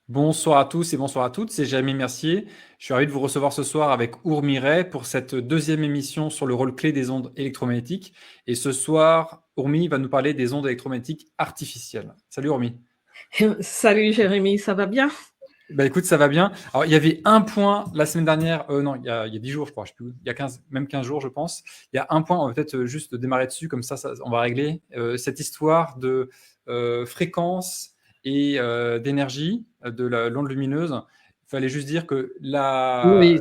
Bonsoir à tous et bonsoir à toutes, c'est Jérémy Mercier. Je suis ravi de vous recevoir ce soir avec Urmi pour cette deuxième émission sur le rôle clé des ondes électromagnétiques. Et ce soir, Urmi va nous parler des ondes électromagnétiques artificielles. Salut Urmi. Salut Jérémy, ça va bien? Bah écoute, ça va bien. Alors, il y avait un point la semaine dernière, non, il y a 10 jours, je crois, je sais plus, il y a 15, même 15 jours, je pense. Il y a un point, on va peut-être juste démarrer dessus, comme ça, on va régler cette histoire de fréquence et d'énergie de l'onde lumineuse. Il fallait juste dire que Oui,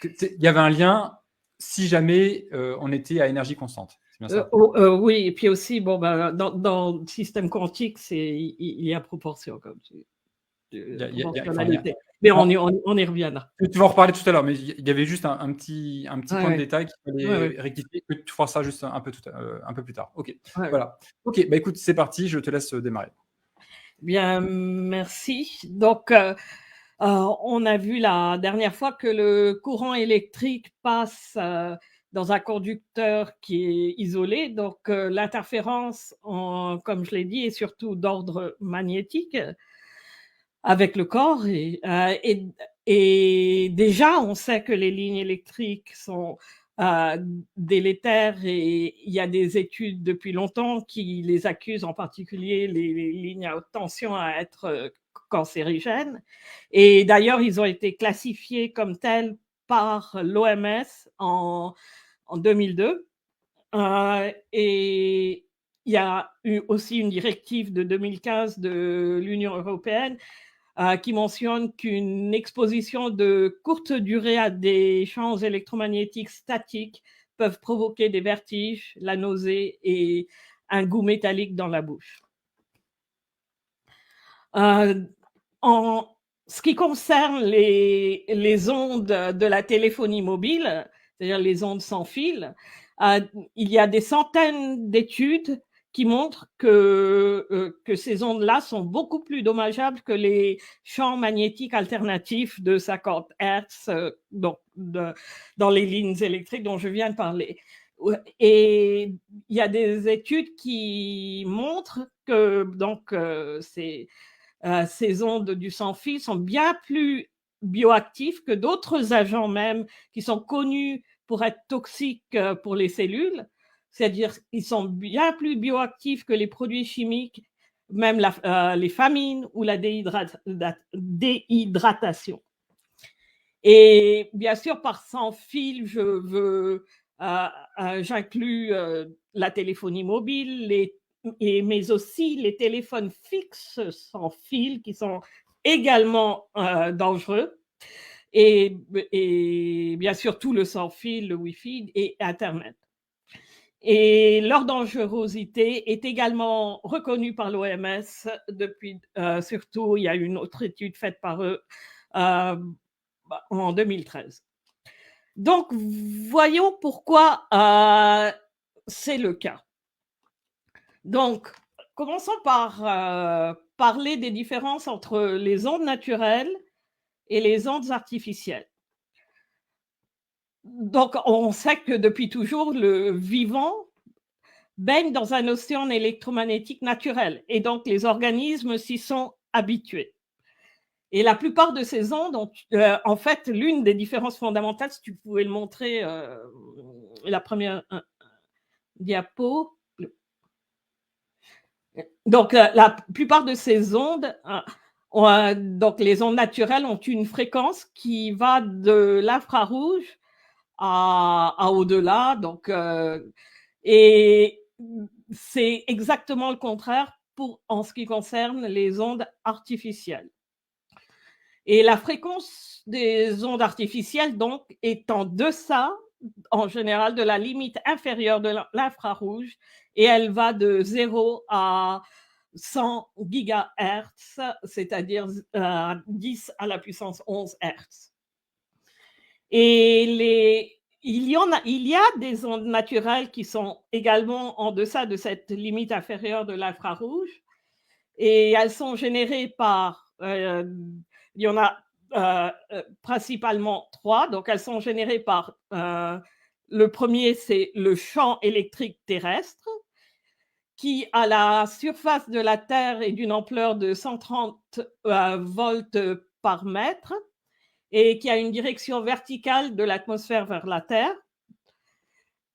il y avait un lien si jamais on était à énergie constante. C'est bien ça? oui, et puis aussi, bon, ben, dans le système quantique, il y a proportion, comme Enfin, il y a, proportionnalité. Mais en- on y reviendra. tu vas en reparler tout à l'heure, mais il y avait juste un petit point de Ouais, détail qu'il ouais, ouais, fallait rectifier, que tu feras ça juste un peu plus tard. Ok, ouais. voilà. Ok, bah écoute, c'est parti, je te laisse démarrer. Bien, merci. Donc, on a vu la dernière fois que le courant électrique passe dans un conducteur qui est isolé. Donc, l'interférence, comme je l'ai dit, est surtout d'ordre magnétique avec le corps. Et déjà, on sait que les lignes électriques sont délétères, et il y a des études depuis longtemps qui les accusent, en particulier les lignes à haute tension, à être cancérigènes. Et d'ailleurs, ils ont été classifiés comme tels par l'OMS en 2002. Et il y a eu aussi une directive de 2015 de l'Union européenne qui mentionne qu'une exposition de courte durée à des champs électromagnétiques statiques peuvent provoquer des vertiges, la nausée et un goût métallique dans la bouche. En ce qui concerne les ondes de la téléphonie mobile, c'est-à-dire les ondes sans fil, il y a des centaines d'études qui montrent que ces ondes-là sont beaucoup plus dommageables que les champs magnétiques alternatifs de 50 Hertz dans les lignes électriques dont je viens de parler. Et il y a des études qui montrent que ces ondes du sans-fil sont bien plus bioactifs que d'autres agents même qui sont connus pour être toxiques pour les cellules. C'est-à-dire qu'ils sont bien plus bioactifs que les produits chimiques, même les famines ou la déhydratation. Et bien sûr, par sans fil, j'inclus la téléphonie mobile, mais aussi les téléphones fixes sans fil qui sont également dangereux. Et bien sûr, tout le sans fil, le Wi-Fi et Internet. Et leur dangerosité est également reconnue par l'OMS depuis, surtout, il y a une autre étude faite par eux en 2013. Donc, voyons pourquoi c'est le cas. Donc, commençons par parler des différences entre les ondes naturelles et les ondes artificielles. Donc, on sait que depuis toujours, le vivant baigne dans un océan électromagnétique naturel, et donc les organismes s'y sont habitués. Et la plupart de ces ondes ont, en fait, l'une des différences fondamentales, si tu pouvais le montrer, la première diapo. Donc, la plupart de ces ondes, donc les ondes naturelles, ont une fréquence qui va de l'infrarouge à au-delà. Donc, et c'est exactement le contraire en ce qui concerne les ondes artificielles. Et la fréquence des ondes artificielles, donc, est en deçà, en général, de la limite inférieure de l'infrarouge, et elle va de 0 à 100 gigahertz, c'est-à-dire 10 à la puissance 11 hertz. Et il y a des ondes naturelles qui sont également en deçà de cette limite inférieure de l'infrarouge, et elles sont générées par, il y en a principalement 3, donc elles sont générées par, le premier, c'est le champ électrique terrestre, qui, à la surface de la Terre, est d'une ampleur de 130 volts par mètre et qui a une direction verticale de l'atmosphère vers la Terre.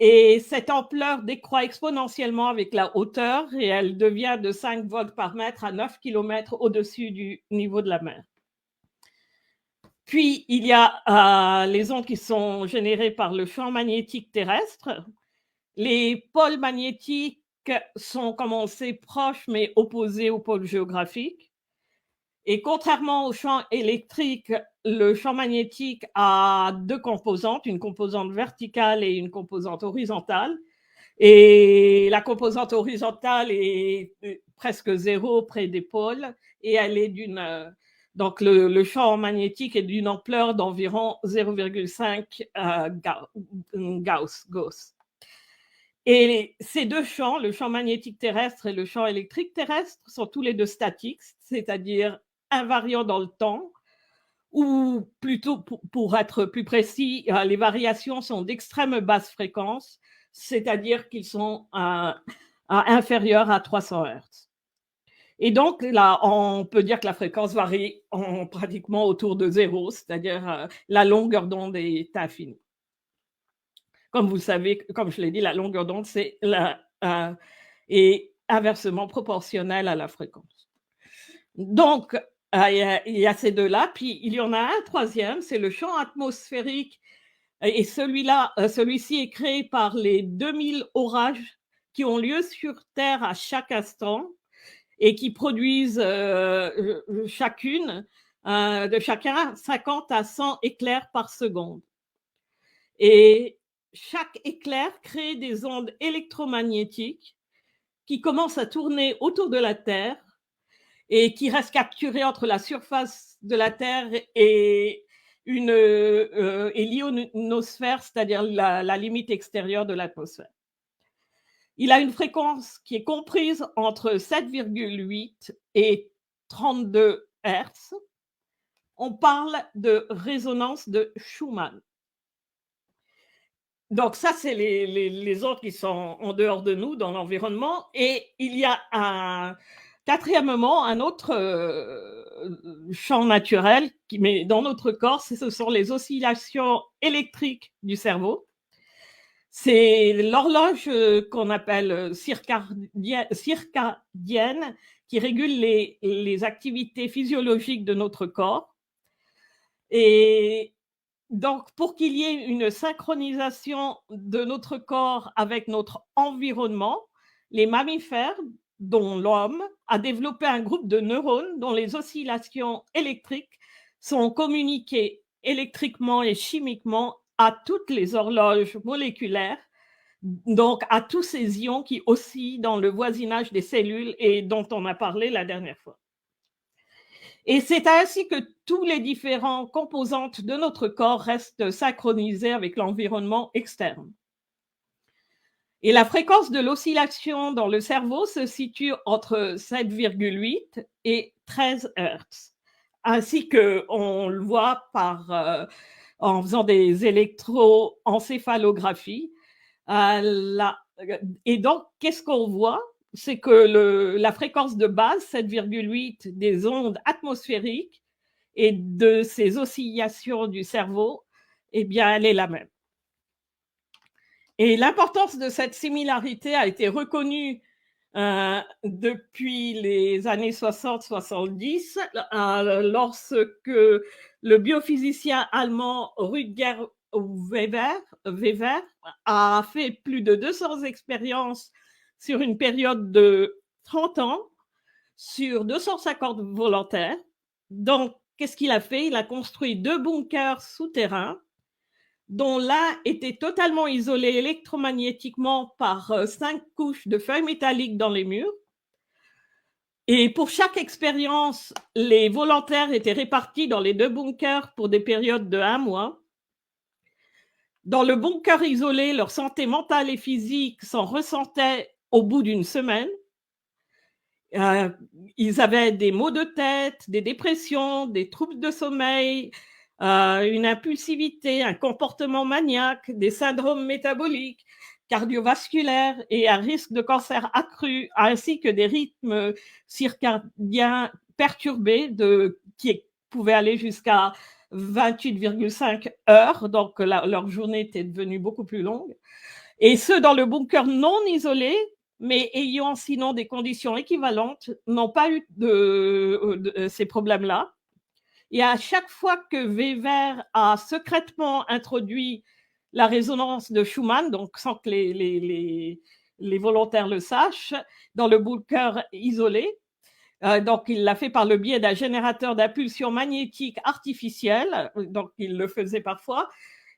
Et cette ampleur décroît exponentiellement avec la hauteur et elle devient de 5 volts par mètre à 9 km au-dessus du niveau de la mer. Puis, il y a les ondes qui sont générées par le champ magnétique terrestre. Les pôles magnétiques sont, comme on sait, proches mais opposés au pôle géographique. Et contrairement au champ électrique, le champ magnétique a deux composantes, une composante verticale et une composante horizontale. Et la composante horizontale est presque zéro près des pôles et elle est donc le champ magnétique est d'une ampleur d'environ 0,5 Gauss. Et ces deux champs, le champ magnétique terrestre et le champ électrique terrestre, sont tous les deux statiques, c'est-à-dire invariants dans le temps, ou plutôt, pour être plus précis, les variations sont d'extrême basse fréquence, c'est-à-dire qu'ils sont inférieurs à 300 Hz. Et donc, là, on peut dire que la fréquence varie pratiquement autour de zéro, c'est-à-dire la longueur d'onde est infinie. Comme vous savez, comme je l'ai dit, la longueur d'onde est inversement proportionnelle à la fréquence. Donc, il y a ces deux-là, puis il y en a un troisième, c'est le champ atmosphérique, et celui-ci est créé par les 2000 orages qui ont lieu sur Terre à chaque instant et qui produisent de chacun 50 à 100 éclairs par seconde. Et chaque éclair crée des ondes électromagnétiques qui commencent à tourner autour de la Terre et qui restent capturées entre la surface de la Terre et l'ionosphère, c'est-à-dire la limite extérieure de l'atmosphère. Il a une fréquence qui est comprise entre 7,8 et 32 Hz. On parle de résonance de Schumann. Donc ça, c'est les ondes qui sont en dehors de nous, dans l'environnement. Et il y a quatrièmement un autre champ naturel qui met dans notre corps, ce sont les oscillations électriques du cerveau. C'est l'horloge qu'on appelle circadienne qui régule les activités physiologiques de notre corps. Et donc, pour qu'il y ait une synchronisation de notre corps avec notre environnement, les mammifères, dont l'homme, a développé un groupe de neurones dont les oscillations électriques sont communiquées électriquement et chimiquement à toutes les horloges moléculaires, donc à tous ces ions qui oscillent dans le voisinage des cellules et dont on a parlé la dernière fois. Et c'est ainsi que tous les différentes composantes de notre corps restent synchronisées avec l'environnement externe. Et la fréquence de l'oscillation dans le cerveau se situe entre 7,8 et 13 Hz, ainsi qu'on le voit en faisant des électroencéphalographies. Et donc, qu'est-ce qu'on voit ? C'est que la fréquence de base, 7,8 des ondes atmosphériques et de ces oscillations du cerveau, eh bien, elle est la même. Et l'importance de cette similarité a été reconnue depuis les années 60-70, lorsque le biophysicien allemand Rutger Wever a fait plus de 200 expériences sur une période de 30 ans, sur 250 volontaires. Donc, qu'est-ce qu'il a fait ? Il a construit 2 bunkers souterrains, dont l'un était totalement isolé électromagnétiquement par 5 couches de feuilles métalliques dans les murs. Et pour chaque expérience, les volontaires étaient répartis dans les 2 bunkers pour des périodes de 1 mois. Dans le bunker isolé, leur santé mentale et physique s'en ressentait au bout d'une semaine. Ils avaient des maux de tête, des dépressions, des troubles de sommeil, une impulsivité, un comportement maniaque, des syndromes métaboliques. cardiovasculaires et un risque de cancer accru, ainsi que des rythmes circadiens perturbés qui pouvaient aller jusqu'à 28,5 heures, donc leur journée était devenue beaucoup plus longue. Et ceux dans le bunker non isolé, mais ayant sinon des conditions équivalentes, n'ont pas eu ces problèmes-là. Et à chaque fois que Weber a secrètement introduit la résonance de Schumann, donc sans que les volontaires le sachent, dans le bunker isolé, donc il l'a fait par le biais d'un générateur d'impulsion magnétique artificielle, donc il le faisait parfois,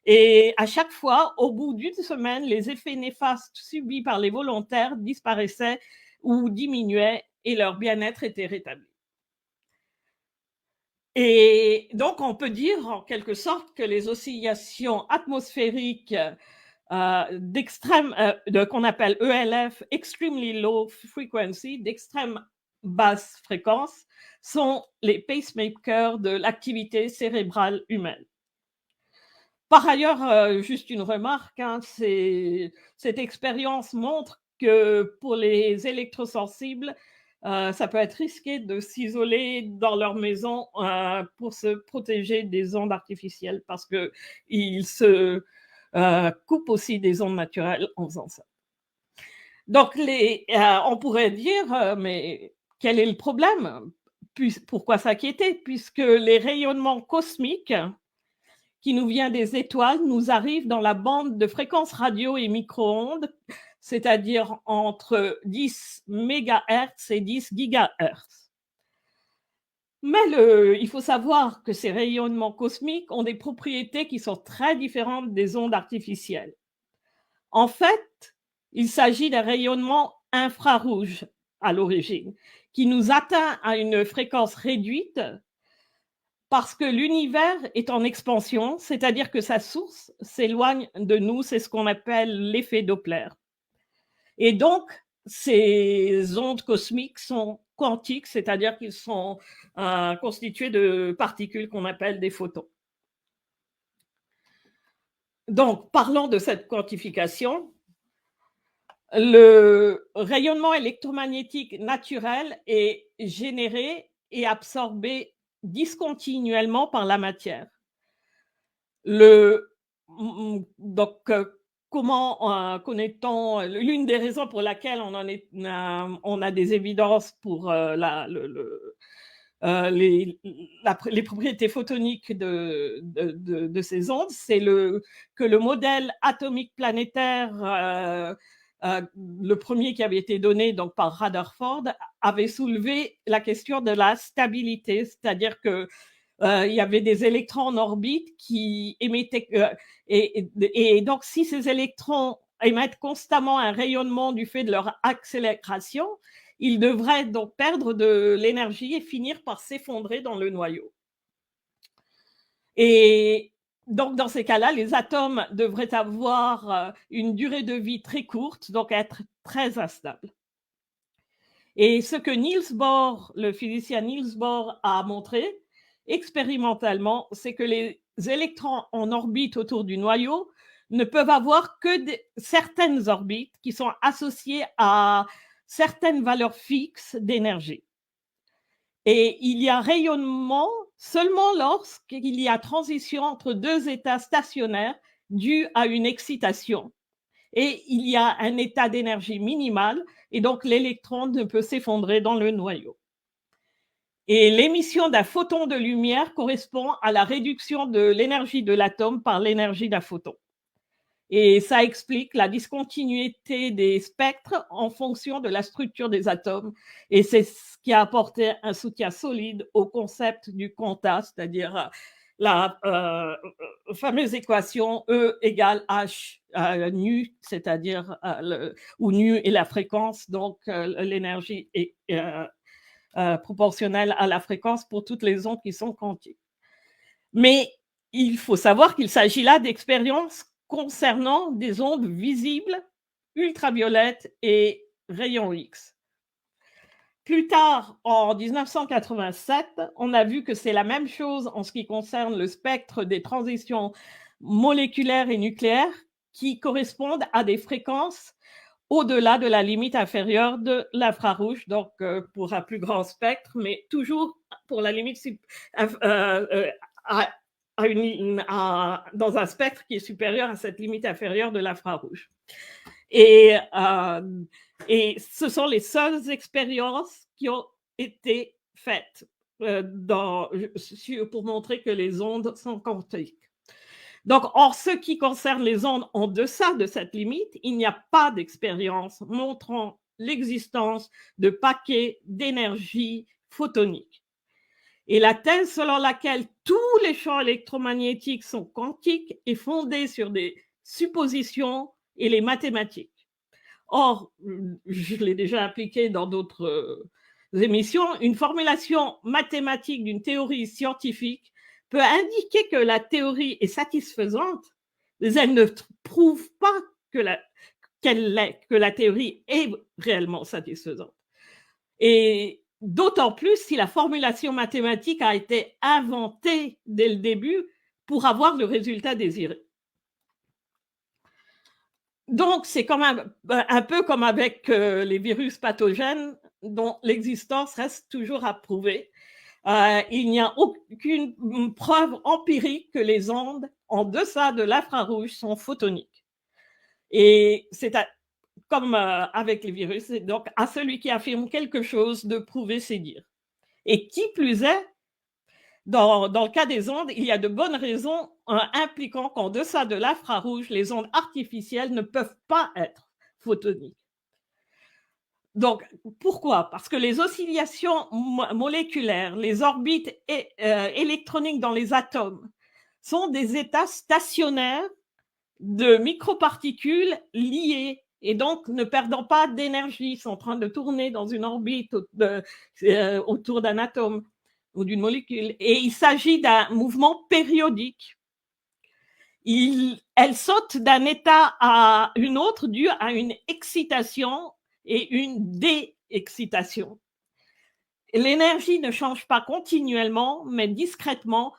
et à chaque fois, au bout d'une semaine, les effets néfastes subis par les volontaires disparaissaient ou diminuaient et leur bien-être était rétabli. Et donc, on peut dire en quelque sorte que les oscillations atmosphériques qu'on appelle ELF, Extremely Low Frequency, d'extrême basse fréquence, sont les pacemakers de l'activité cérébrale humaine. Par ailleurs, juste une remarque, cette expérience montre que pour les électrosensibles, ça peut être risqué de s'isoler dans leur maison pour se protéger des ondes artificielles parce qu'ils se coupent aussi des ondes naturelles en faisant ça. Donc, on pourrait dire, mais quel est le problème? Pourquoi s'inquiéter? Puisque les rayonnements cosmiques qui nous vient des étoiles nous arrive dans la bande de fréquences radio et micro-ondes, c'est-à-dire entre 10 MHz et 10 GHz. Mais il faut savoir que ces rayonnements cosmiques ont des propriétés qui sont très différentes des ondes artificielles. En fait, il s'agit d'un rayonnement infrarouge à l'origine, qui nous atteint à une fréquence réduite parce que l'univers est en expansion, c'est-à-dire que sa source s'éloigne de nous, c'est ce qu'on appelle l'effet Doppler. Et donc, ces ondes cosmiques sont quantiques, c'est-à-dire qu'ils sont constitués de particules qu'on appelle des photons. Donc, parlons de cette quantification. Le rayonnement électromagnétique naturel est généré et absorbé discontinuellement par la matière. Donc, comment connaît-on? L'une des raisons pour laquelle on a des évidences pour les propriétés photoniques de ces ondes, c'est que le modèle atomique planétaire, le premier qui avait été donné donc par Rutherford, avait soulevé la question de la stabilité, c'est-à-dire que il y avait des électrons en orbite qui émettaient, et donc si ces électrons émettent constamment un rayonnement du fait de leur accélération, ils devraient donc perdre de l'énergie et finir par s'effondrer dans le noyau. Et donc dans ces cas-là, les atomes devraient avoir une durée de vie très courte, donc être très instables. Et ce que Niels Bohr, le physicien Niels Bohr, a montré expérimentalement, c'est que les électrons en orbite autour du noyau ne peuvent avoir que certaines orbites qui sont associées à certaines valeurs fixes d'énergie. Et il y a rayonnement seulement lorsqu'il y a transition entre deux états stationnaires dus à une excitation. Et il y a un état d'énergie minimal, et donc l'électron ne peut s'effondrer dans le noyau. Et l'émission d'un photon de lumière correspond à la réduction de l'énergie de l'atome par l'énergie d'un photon. Et ça explique la discontinuité des spectres en fonction de la structure des atomes. Et c'est ce qui a apporté un soutien solide au concept du quanta, c'est-à-dire la fameuse équation E égale H nu, c'est-à-dire où nu est la fréquence, donc l'énergie est proportionnelle à la fréquence pour toutes les ondes qui sont quantiques. Mais il faut savoir qu'il s'agit là d'expériences concernant des ondes visibles, ultraviolettes et rayons X. Plus tard, en 1987, on a vu que c'est la même chose en ce qui concerne le spectre des transitions moléculaires et nucléaires qui correspondent à des fréquences au-delà de la limite inférieure de l'infrarouge, donc pour un plus grand spectre, mais toujours pour la limite dans un spectre qui est supérieur à cette limite inférieure de l'infrarouge. Et ce sont les seules expériences qui ont été faites pour montrer que les ondes sont quantiques. Donc, en ce qui concerne les ondes en deçà de cette limite, il n'y a pas d'expérience montrant l'existence de paquets d'énergie photonique. Et la thèse selon laquelle tous les champs électromagnétiques sont quantiques est fondée sur des suppositions et les mathématiques. Or, je l'ai déjà appliqué dans d'autres émissions, une formulation mathématique d'une théorie scientifique peut indiquer que la théorie est satisfaisante, mais elle ne prouve pas que la théorie est réellement satisfaisante. Et d'autant plus si la formulation mathématique a été inventée dès le début pour avoir le résultat désiré. Donc, c'est quand même un peu comme avec les virus pathogènes dont l'existence reste toujours à prouver. Il n'y a aucune preuve empirique que les ondes en deçà de l'infrarouge sont photoniques. Et c'est comme avec les virus, c'est donc à celui qui affirme quelque chose de prouver ses dires. Et qui plus est, dans le cas des ondes, il y a de bonnes raisons impliquant qu'en deçà de l'infrarouge, les ondes artificielles ne peuvent pas être photoniques. Donc, pourquoi? Parce que les oscillations moléculaires, les orbites électroniques dans les atomes sont des états stationnaires de microparticules liées et donc ne perdant pas d'énergie, sont en train de tourner dans une orbite autour d'un atome ou d'une molécule. Et il s'agit d'un mouvement périodique. Elle saute d'un état à un autre dû à une excitation et une déexcitation. L'énergie ne change pas continuellement, mais discrètement,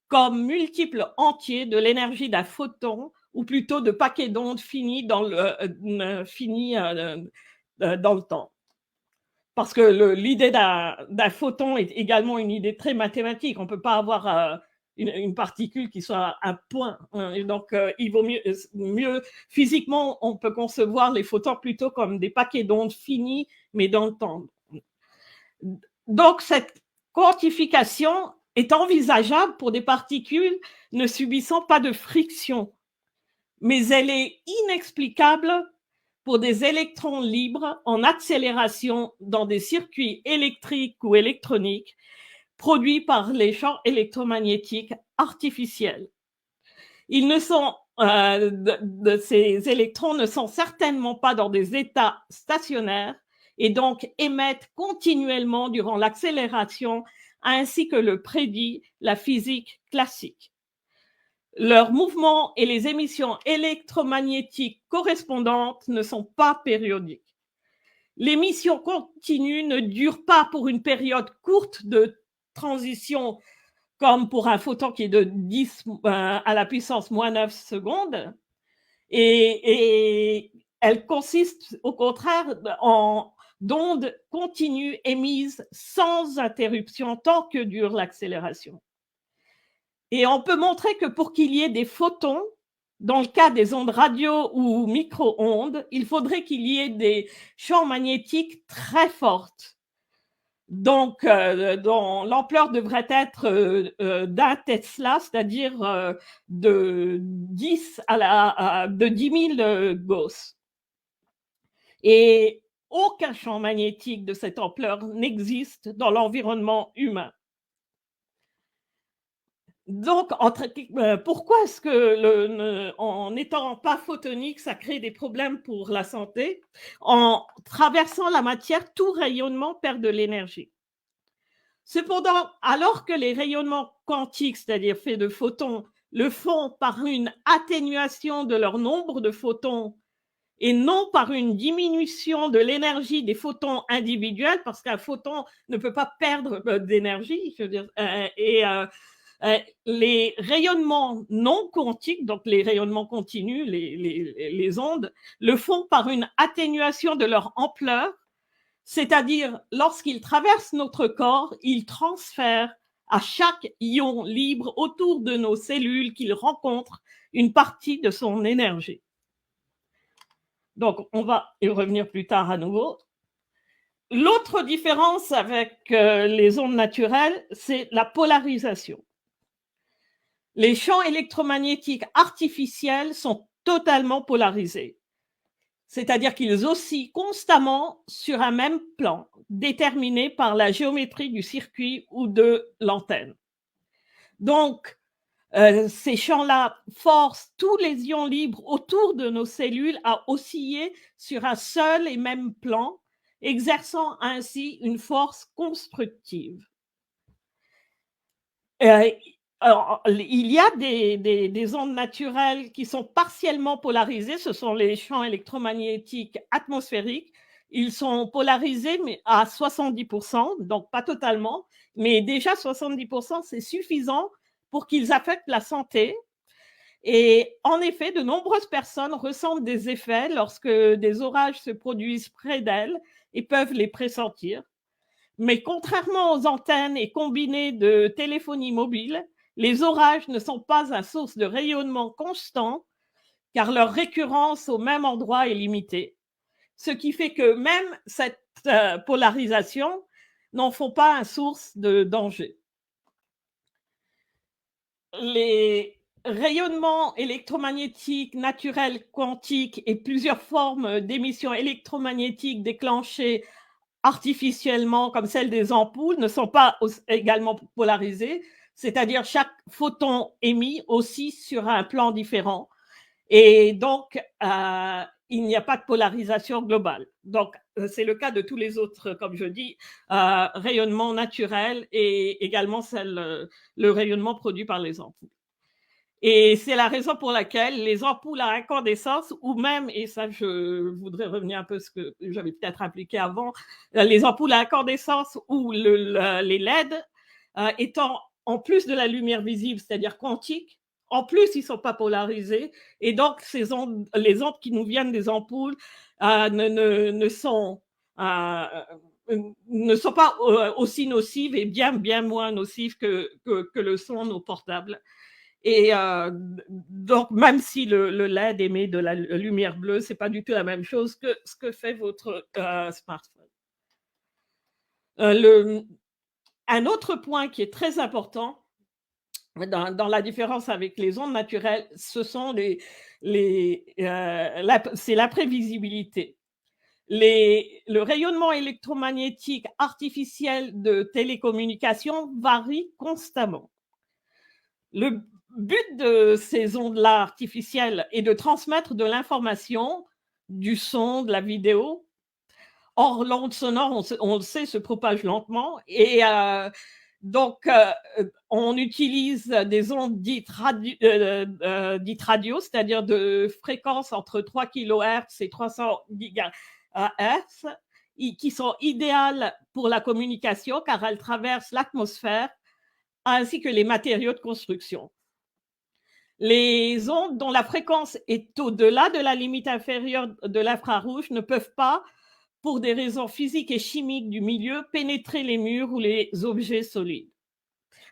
comme multiples entiers de l'énergie d'un photon, ou plutôt de paquets d'ondes finis dans le temps. Parce que l'idée d'un photon est également une idée très mathématique. On ne peut pas avoir une particule qui soit un point. Et donc, il vaut mieux, physiquement, on peut concevoir les photons plutôt comme des paquets d'ondes finis, mais dans le temps. Donc, cette quantification est envisageable pour des particules ne subissant pas de friction, mais elle est inexplicable pour des électrons libres en accélération dans des circuits électriques ou électroniques produits par les champs électromagnétiques artificiels. Ces électrons ne sont certainement pas dans des états stationnaires et donc émettent continuellement durant l'accélération, ainsi que le prédit la physique classique. Leurs mouvements et les émissions électromagnétiques correspondantes ne sont pas périodiques. L'émission continue ne dure pas pour une période courte de transition, comme pour un photon qui est de 10 à la puissance moins 9 secondes, et elle consiste au contraire en d'ondes continues émises sans interruption tant que dure l'accélération. Et on peut montrer que pour qu'il y ait des photons, dans le cas des ondes radio ou micro-ondes, il faudrait qu'il y ait des champs magnétiques très fortes. Donc, dont l'ampleur devrait être d'un Tesla, c'est-à-dire de 10 000 Gauss. Et aucun champ magnétique de cette ampleur n'existe dans l'environnement humain. Donc, pourquoi est-ce que, en n'étant pas photonique, ça crée des problèmes pour la santé? En traversant la matière, tout rayonnement perd de l'énergie. Cependant, alors que les rayonnements quantiques, c'est-à-dire faits de photons, le font par une atténuation de leur nombre de photons et non par une diminution de l'énergie des photons individuels, parce qu'un photon ne peut pas perdre d'énergie, je veux dire, Les rayonnements non quantiques, donc les rayonnements continus, les ondes, le font par une atténuation de leur ampleur, c'est-à-dire lorsqu'ils traversent notre corps, ils transfèrent à chaque ion libre autour de nos cellules qu'ils rencontrent une partie de son énergie. Donc, on va y revenir plus tard à nouveau. L'autre différence avec les ondes naturelles, c'est la polarisation. Les champs électromagnétiques artificiels sont totalement polarisés, c'est-à-dire qu'ils oscillent constamment sur un même plan, déterminé par la géométrie du circuit ou de l'antenne. Donc, ces champs-là forcent tous les ions libres autour de nos cellules à osciller sur un seul et même plan, exerçant ainsi une force constructive. Alors, il y a des ondes naturelles qui sont partiellement polarisées, ce sont les champs électromagnétiques atmosphériques. Ils sont polarisés mais à 70%, donc pas totalement, mais déjà 70%, c'est suffisant pour qu'ils affectent la santé. Et en effet, de nombreuses personnes ressentent des effets lorsque des orages se produisent près d'elles et peuvent les pressentir. Mais contrairement aux antennes et combinés de téléphonie mobile, les orages ne sont pas une source de rayonnement constant car leur récurrence au même endroit est limitée. Ce qui fait que même cette polarisation n'en font pas une source de danger. Les rayonnements électromagnétiques naturels quantiques et plusieurs formes d'émissions électromagnétiques déclenchées artificiellement, comme celle des ampoules, ne sont pas également polarisées, c'est-à-dire chaque photon émis aussi sur un plan différent. Et donc, il n'y a pas de polarisation globale. Donc, c'est le cas de tous les autres, comme je dis, rayonnements naturels et également le rayonnement produit par les ampoules. Et c'est la raison pour laquelle les ampoules à incandescence, ou même, et ça je voudrais revenir un peu ce que j'avais peut-être impliqué avant, les ampoules à incandescence ou les LED, étant en plus de la lumière visible, c'est-à-dire quantique, en plus ils ne sont pas polarisés, et donc les ondes qui nous viennent des ampoules ne sont pas aussi nocives et bien moins nocives que le sont nos portables. Et donc, même si le LED émet de la lumière bleue, ce n'est pas du tout la même chose que ce que fait votre smartphone. Un autre point qui est très important dans la différence avec les ondes naturelles, ce sont c'est la prévisibilité. Le rayonnement électromagnétique artificiel de télécommunication varie constamment. Le but de ces ondes-là artificielles est de transmettre de l'information, du son, de la vidéo. Or, l'onde sonore, on le sait, se propage lentement. Et donc, on utilise des ondes dites radio, c'est-à-dire de fréquences entre 3 kHz et 300 GHz, qui sont idéales pour la communication car elles traversent l'atmosphère ainsi que les matériaux de construction. Les ondes dont la fréquence est au-delà de la limite inférieure de l'infrarouge ne peuvent pas, pour des raisons physiques et chimiques du milieu, pénétrer les murs ou les objets solides.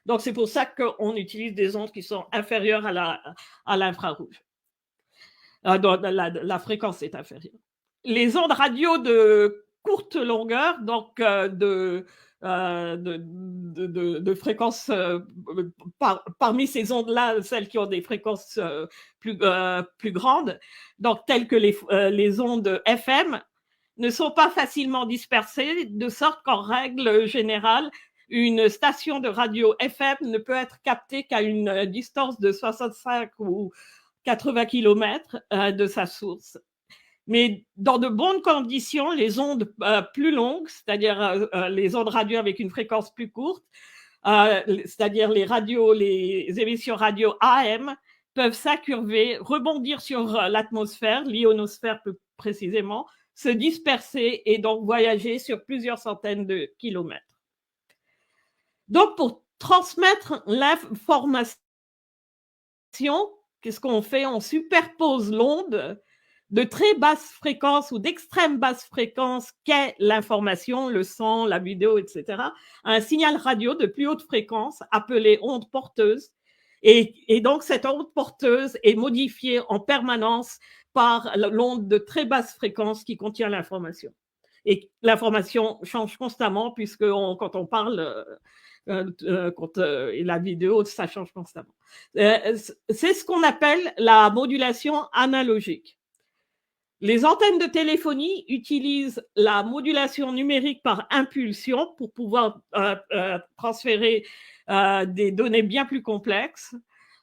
Donc, c'est pour ça qu'on utilise des ondes qui sont inférieures à l'infrarouge. La fréquence est inférieure. Les ondes radio de courte longueur, donc de fréquences, parmi ces ondes-là, celles qui ont des fréquences plus grandes, donc telles que les ondes FM, ne sont pas facilement dispersées, de sorte qu'en règle générale, une station de radio FM ne peut être captée qu'à une distance de 65 ou 80 km de sa source. Mais dans de bonnes conditions, les ondes plus longues, c'est-à-dire les ondes radio avec une fréquence plus courte, c'est-à-dire les émissions radio AM, peuvent s'incurver, rebondir sur l'atmosphère, l'ionosphère plus précisément, se disperser et donc voyager sur plusieurs centaines de kilomètres. Donc, pour transmettre l'information, qu'est-ce qu'on fait? On superpose l'onde de très basse fréquence ou d'extrême basse fréquence qu'est l'information, le son, la vidéo, etc., à un signal radio de plus haute fréquence appelé onde porteuse. Et donc, cette onde porteuse est modifiée en permanence par l'onde de très basse fréquence qui contient l'information. Et l'information change constamment puisque quand on parle, et la vidéo, ça change constamment. C'est ce qu'on appelle la modulation analogique. Les antennes de téléphonie utilisent la modulation numérique par impulsion pour pouvoir transférer des données bien plus complexes.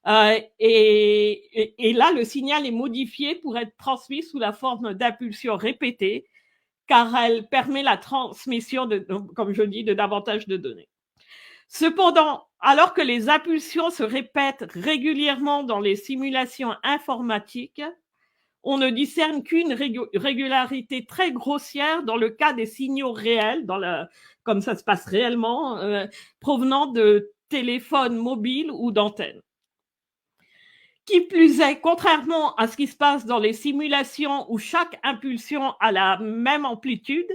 Et là, le signal est modifié pour être transmis sous la forme d'impulsions répétées, car elle permet la transmission, comme je dis, de davantage de données. Cependant, alors que les impulsions se répètent régulièrement dans les simulations informatiques, on ne discerne qu'une régularité très grossière dans le cas des signaux réels, comme ça se passe réellement, provenant de téléphones mobiles ou d'antennes. Qui plus est, contrairement à ce qui se passe dans les simulations où chaque impulsion a la même amplitude,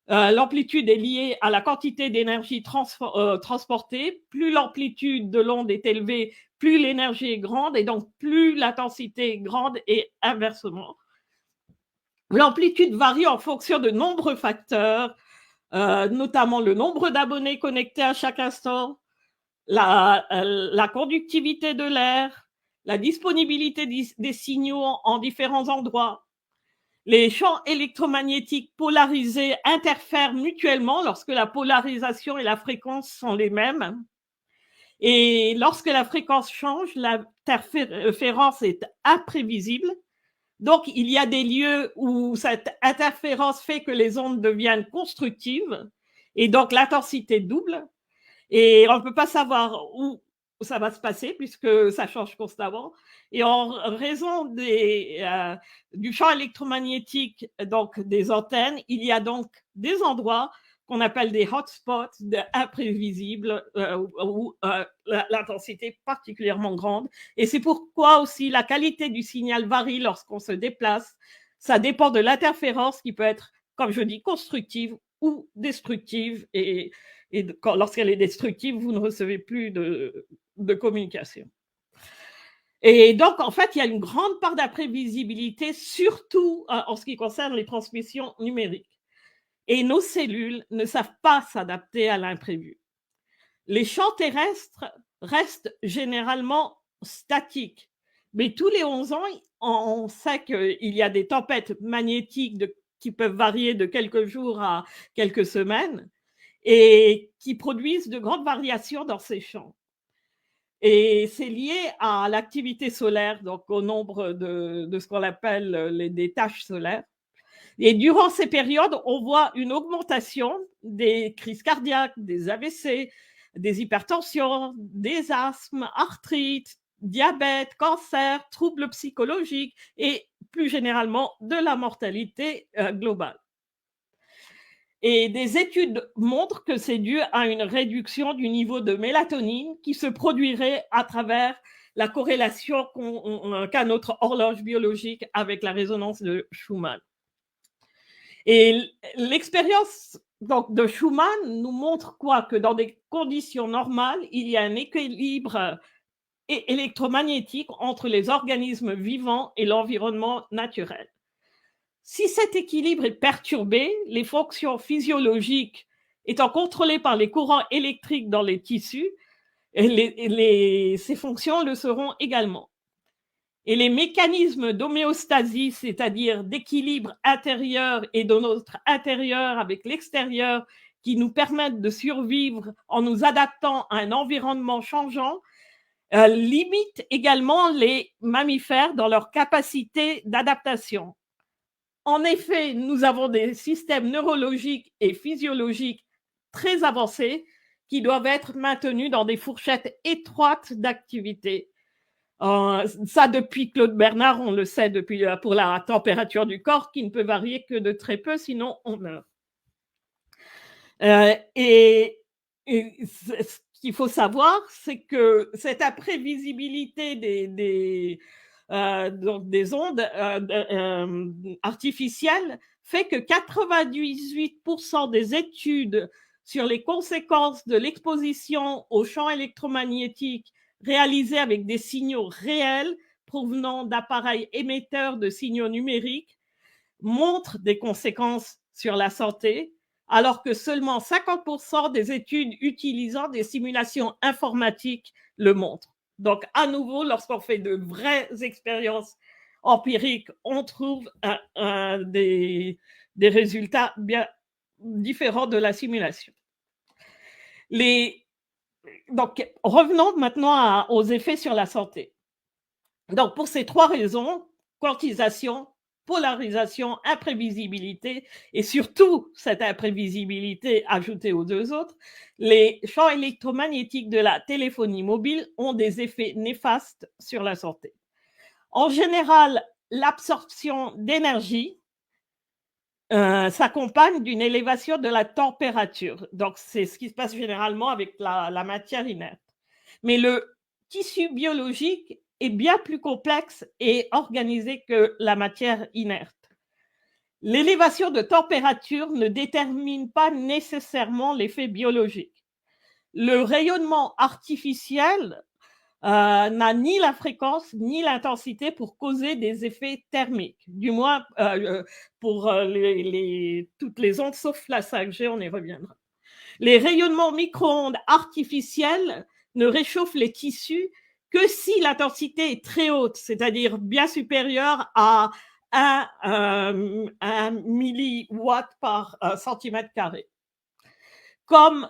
l'amplitude est liée à la quantité d'énergie transportée. Plus l'amplitude de l'onde est élevée, plus l'énergie est grande et donc plus l'intensité est grande et inversement. L'amplitude varie en fonction de nombreux facteurs, notamment le nombre d'abonnés connectés à chaque instant, la conductivité de l'air, la disponibilité des signaux en différents endroits. Les champs électromagnétiques polarisés interfèrent mutuellement lorsque la polarisation et la fréquence sont les mêmes. Et lorsque la fréquence change, l'interférence est imprévisible. Donc, il y a des lieux où cette interférence fait que les ondes deviennent constructives et donc l'intensité double. Et on ne peut pas savoir où ça va se passer puisque ça change constamment. Et en raison du champ électromagnétique, donc des antennes, il y a donc des endroits qu'on appelle des hotspots imprévisibles où l'intensité est particulièrement grande. Et c'est pourquoi aussi la qualité du signal varie lorsqu'on se déplace. Ça dépend de l'interférence qui peut être, comme je dis, constructive ou destructive. Et lorsqu'elle est destructive, vous ne recevez plus de communication. Et donc, en fait, il y a une grande part d'imprévisibilité, surtout en ce qui concerne les transmissions numériques. Et nos cellules ne savent pas s'adapter à l'imprévu. Les champs terrestres restent généralement statiques, mais tous les 11 ans, on sait qu'il y a des tempêtes magnétiques qui peuvent varier de quelques jours à quelques semaines et qui produisent de grandes variations dans ces champs. Et c'est lié à l'activité solaire, donc au nombre de ce qu'on appelle des taches solaires. Et durant ces périodes, on voit une augmentation des crises cardiaques, des AVC, des hypertensions, des asthmes, arthrite, diabète, cancer, troubles psychologiques et plus généralement de la mortalité globale. Et des études montrent que c'est dû à une réduction du niveau de mélatonine qui se produirait à travers la corrélation qu'a notre horloge biologique avec la résonance de Schumann. Et l'expérience donc, de Schumann nous montre quoi? Que dans des conditions normales, il y a un équilibre électromagnétique entre les organismes vivants et l'environnement naturel. Si cet équilibre est perturbé, les fonctions physiologiques étant contrôlées par les courants électriques dans les tissus, ces fonctions le seront également. Et les mécanismes d'homéostasie, c'est-à-dire d'équilibre intérieur et de notre intérieur avec l'extérieur, qui nous permettent de survivre en nous adaptant à un environnement changeant, limitent également les mammifères dans leur capacité d'adaptation. En effet, nous avons des systèmes neurologiques et physiologiques très avancés qui doivent être maintenus dans des fourchettes étroites d'activité. Ça, depuis Claude Bernard, on le sait pour la température du corps qui ne peut varier que de très peu, sinon on meurt. Et ce qu'il faut savoir, c'est que cette imprévisibilité donc des ondes artificielles fait que 98% des études sur les conséquences de l'exposition aux champs électromagnétiques réalisées avec des signaux réels provenant d'appareils émetteurs de signaux numériques montrent des conséquences sur la santé, alors que seulement 50% des études utilisant des simulations informatiques le montrent. Donc, à nouveau, lorsqu'on fait de vraies expériences empiriques, on trouve des résultats bien différents de la simulation. Donc, revenons maintenant aux effets sur la santé. Donc, pour ces 3 raisons, quantisation, polarisation, imprévisibilité, et surtout cette imprévisibilité ajoutée aux 2 autres, les champs électromagnétiques de la téléphonie mobile ont des effets néfastes sur la santé. En général, l'absorption d'énergie s'accompagne d'une élévation de la température. Donc, c'est ce qui se passe généralement avec la matière inerte. Mais le tissu biologique est bien plus complexe et organisé que la matière inerte. L'élévation de température ne détermine pas nécessairement l'effet biologique. Le rayonnement artificiel n'a ni la fréquence ni l'intensité pour causer des effets thermiques, du moins pour toutes les ondes sauf la 5G, on y reviendra. Les rayonnements micro-ondes artificiels ne réchauffent les tissus que si l'intensité est très haute, c'est-à-dire bien supérieure à 1 milliwatt par centimètre carré, comme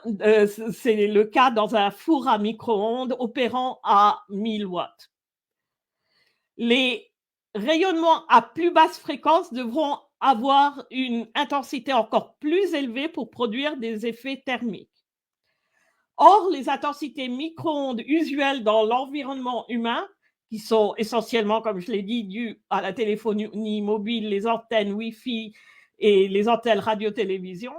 c'est le cas dans un four à micro-ondes opérant à 1000 watts. Les rayonnements à plus basse fréquence devront avoir une intensité encore plus élevée pour produire des effets thermiques. Or, les intensités micro-ondes usuelles dans l'environnement humain, qui sont essentiellement, comme je l'ai dit, dues à la téléphonie mobile, les antennes Wi-Fi et les antennes radio-télévision,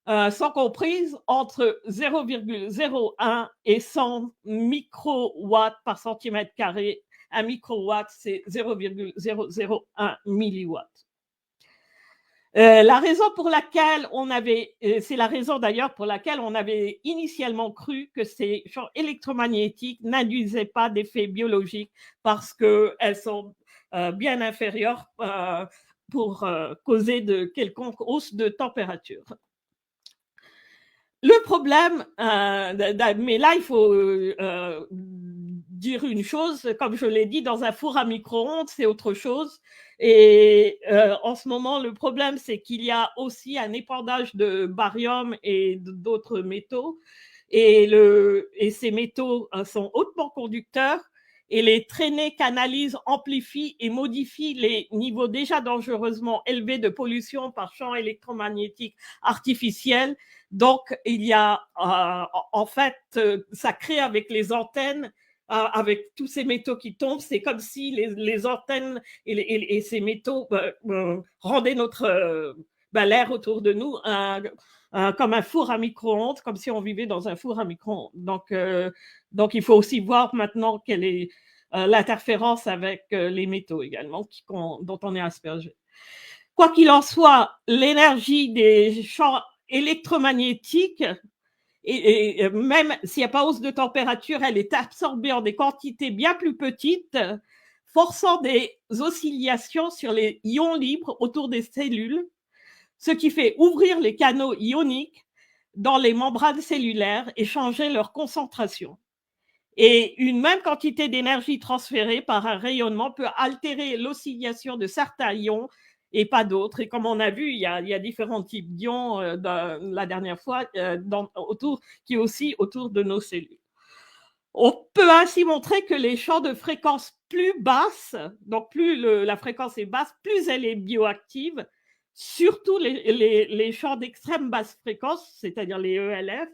sont comprises entre 0,01 et 100 microwatts par centimètre carré. Un microwatt, c'est 0,001 milliwatts. La raison pour laquelle c'est la raison d'ailleurs pour laquelle on avait initialement cru que ces champs électromagnétiques n'induisaient pas d'effets biologiques parce qu'elles sont bien inférieures pour causer de quelconque hausse de température. Le problème, mais là il faut dire une chose, comme je l'ai dit, dans un four à micro-ondes, c'est autre chose. Et en ce moment, le problème, c'est qu'il y a aussi un épandage de barium et d'autres métaux. Et ces métaux sont hautement conducteurs. Et les traînées canalisent, amplifient et modifient les niveaux déjà dangereusement élevés de pollution par champs électromagnétiques artificiels. Donc, il y a, en fait, ça crée avec les antennes, avec tous ces métaux qui tombent, c'est comme si les antennes et ces métaux rendaient l'air autour de nous comme un four à micro-ondes, comme si on vivait dans un four à micro-ondes. Donc, il faut aussi voir maintenant quelle est l'interférence avec les métaux également, dont on est aspergé. Quoi qu'il en soit, l'énergie des champs électromagnétiques, et même s'il n'y a pas hausse de température, elle est absorbée en des quantités bien plus petites, forçant des oscillations sur les ions libres autour des cellules, ce qui fait ouvrir les canaux ioniques dans les membranes cellulaires et changer leur concentration. Et une même quantité d'énergie transférée par un rayonnement peut altérer l'oscillation de certains ions et pas d'autres. Et comme on a vu, il y a différents types d'ions la dernière fois qui aussi autour de nos cellules. On peut ainsi montrer que les champs de fréquence plus basses, donc plus la fréquence est basse, plus elle est bioactive, surtout les champs d'extrême basse fréquence, c'est-à-dire les ELF.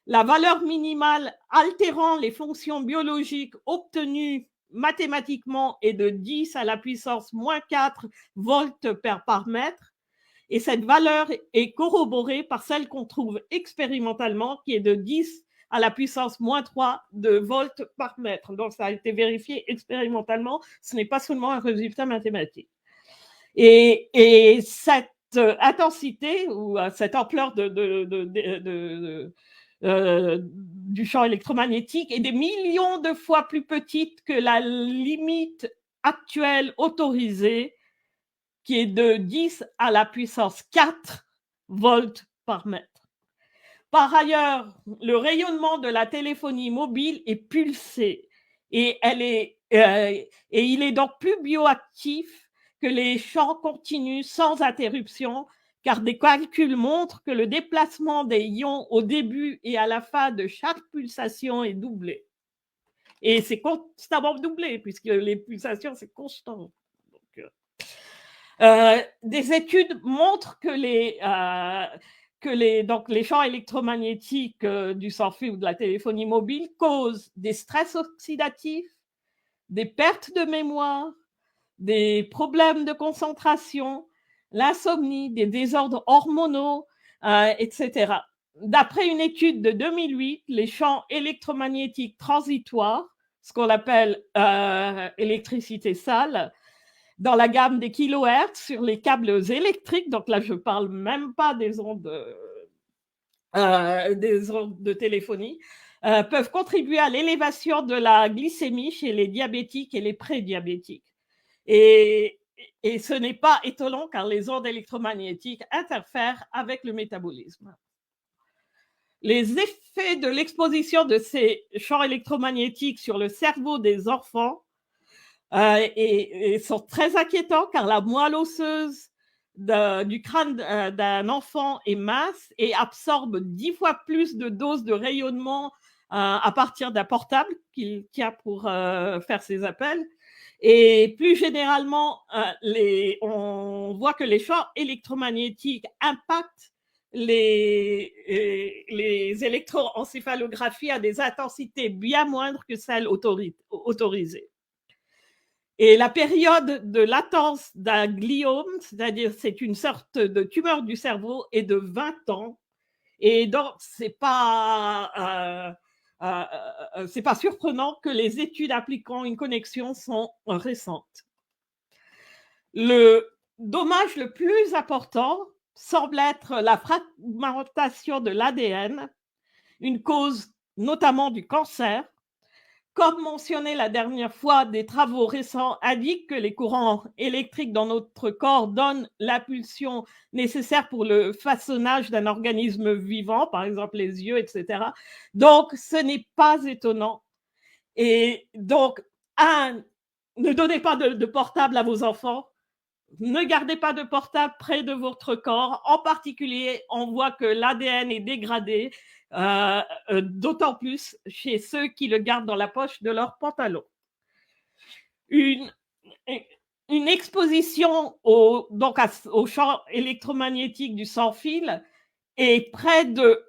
La valeur minimale altérant les fonctions biologiques obtenues mathématiquement est de 10 à la puissance moins 4 volts par mètre. Et cette valeur est corroborée par celle qu'on trouve expérimentalement, qui est de 10 à la puissance moins 3 de volts par mètre. Donc, ça a été vérifié expérimentalement. Ce n'est pas seulement un résultat mathématique. Et cette intensité ou cette ampleur du champ électromagnétique est des millions de fois plus petite que la limite actuelle autorisée, qui est de 10 à la puissance 4 volts par mètre. Par ailleurs, le rayonnement de la téléphonie mobile est pulsé et il est donc plus bioactif que les champs continus sans interruption, car des calculs montrent que le déplacement des ions au début et à la fin de chaque pulsation est doublé. Et c'est constamment doublé, puisque les pulsations, c'est constant. Des études montrent que les champs électromagnétiques du sans-fil ou de la téléphonie mobile causent des stress oxydatifs, des pertes de mémoire, des problèmes de concentration, l'insomnie, des désordres hormonaux, etc. D'après une étude de 2008, les champs électromagnétiques transitoires, ce qu'on appelle électricité sale, dans la gamme des kilohertz sur les câbles électriques, donc là je ne parle même pas des ondes de téléphonie, peuvent contribuer à l'élévation de la glycémie chez les diabétiques et les prédiabétiques. Et ce n'est pas étonnant car les ondes électromagnétiques interfèrent avec le métabolisme. Les effets de l'exposition de ces champs électromagnétiques sur le cerveau des enfants sont très inquiétants car la moelle osseuse du crâne d'un enfant est mince et absorbe 10 fois plus de doses de rayonnement à partir d'un portable qu'il tient pour faire ses appels. Et plus généralement, on voit que les champs électromagnétiques impactent les électroencéphalographies à des intensités bien moindres que celles autorisées. Et la période de latence d'un gliome, c'est-à-dire c'est une sorte de tumeur du cerveau, est de 20 ans. Et donc, c'est pas surprenant que les études appliquant une connexion sont récentes. Le dommage le plus important semble être la fragmentation de l'ADN, une cause notamment du cancer. Comme mentionné la dernière fois, des travaux récents indiquent que les courants électriques dans notre corps donnent l'impulsion nécessaire pour le façonnage d'un organisme vivant, par exemple les yeux, etc. Donc, ce n'est pas étonnant. Et donc, ne donnez pas de portable à vos enfants. Ne gardez pas de portable près de votre corps. En particulier, on voit que l'ADN est dégradé, d'autant plus chez ceux qui le gardent dans la poche de leur pantalon. Une exposition au champ électromagnétique du sans-fil est près de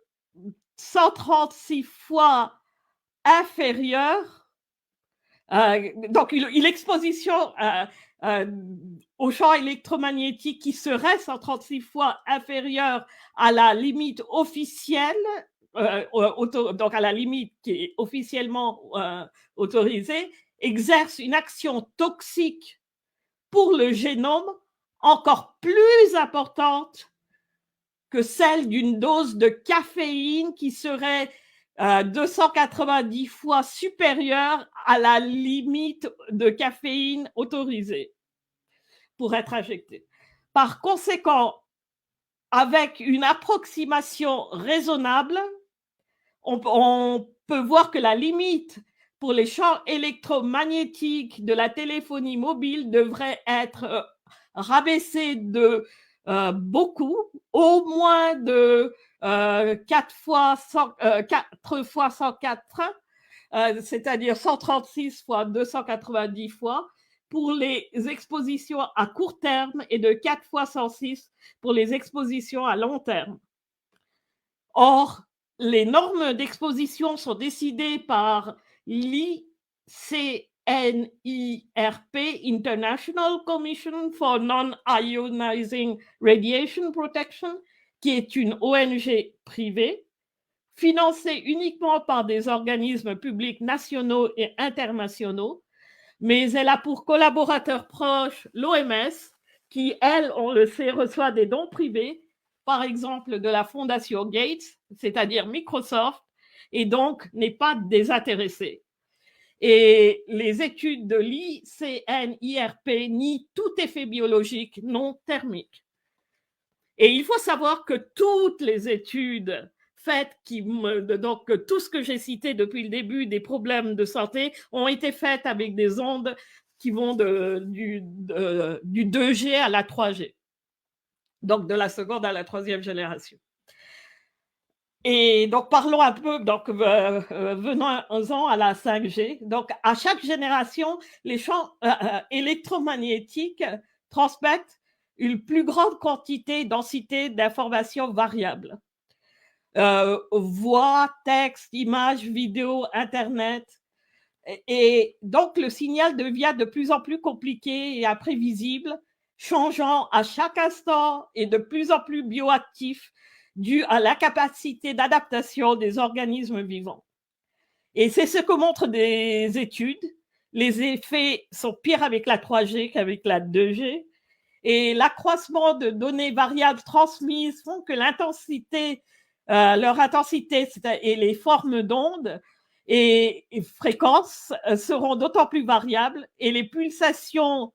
136 fois inférieure. Donc, une exposition au champ électromagnétique qui serait 136 fois inférieur à la limite officielle, donc à la limite qui est officiellement autorisée, exerce une action toxique pour le génome encore plus importante que celle d'une dose de caféine qui serait 290 fois supérieure à la limite de caféine autorisée pour être injectée. Par conséquent, avec une approximation raisonnable, on peut voir que la limite pour les champs électromagnétiques de la téléphonie mobile devrait être rabaissée de beaucoup, au moins de 4 fois 104, c'est-à-dire 136 fois 290 fois pour les expositions à court terme et de 4 fois 106 pour les expositions à long terme. Or, les normes d'exposition sont décidées par l'ICNIRP, International Commission for Non-Ionizing Radiation Protection, qui est une ONG privée, financée uniquement par des organismes publics nationaux et internationaux, mais elle a pour collaborateurs proches l'OMS, qui, elle, on le sait, reçoit des dons privés, par exemple de la fondation Gates, c'est-à-dire Microsoft, et donc n'est pas désintéressée. Et les études de l'ICNIRP nient tout effet biologique non thermique. Et il faut savoir que toutes les études faites, donc tout ce que j'ai cité depuis le début des problèmes de santé, ont été faites avec des ondes qui vont du 2G à la 3G, donc de la seconde à la troisième génération. Et donc, parlons un peu, donc venons-en à la 5G. Donc, à chaque génération, les champs électromagnétiques transmettent une plus grande quantité, densité d'informations variables. Voix, texte, images, vidéos, Internet. Et donc, le signal devient de plus en plus compliqué et imprévisible, changeant à chaque instant et de plus en plus bioactif, dû à l'incapacité d'adaptation des organismes vivants. Et c'est ce que montrent des études. Les effets sont pires avec la 3G qu'avec la 2G. Et l'accroissement de données variables transmises font que leur intensité et les formes d'ondes et fréquences seront d'autant plus variables, et les pulsations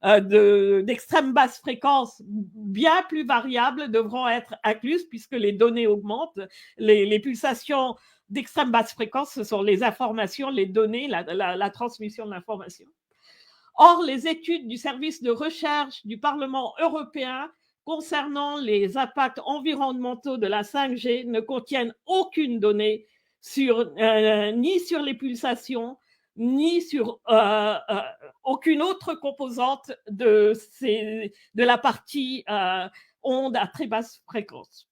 d'extrême basse fréquence bien plus variables devront être incluses, puisque les données augmentent. Les pulsations d'extrême basse fréquence, ce sont les informations, les données, la transmission de l'information. Or, les études du service de recherche du Parlement européen concernant les impacts environnementaux de la 5G ne contiennent aucune donnée ni sur les pulsations, ni sur aucune autre composante de la partie onde à très basse fréquence,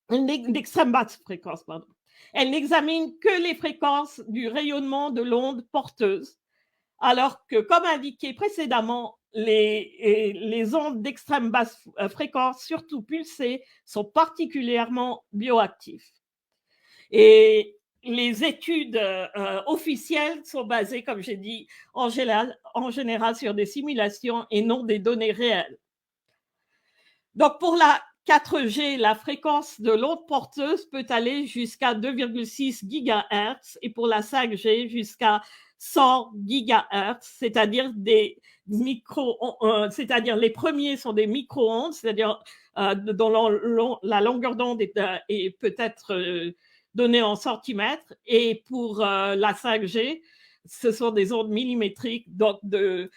d'extrême basse fréquence, pardon. Elle n'examine que les fréquences du rayonnement de l'onde porteuse, alors que, comme indiqué précédemment, les ondes d'extrême basse fréquence, surtout pulsées, sont particulièrement bioactives. Et les études officielles sont basées, comme j'ai dit, en général sur des simulations et non des données réelles. Donc, pour la 4G, la fréquence de l'onde porteuse peut aller jusqu'à 2,6 GHz, et pour la 5G jusqu'à 100 GHz, c'est-à-dire c'est-à-dire les premiers sont des micro-ondes, c'est-à-dire dont la longueur d'onde est peut-être donnée en centimètres, et pour la 5G, ce sont des ondes millimétriques, donc les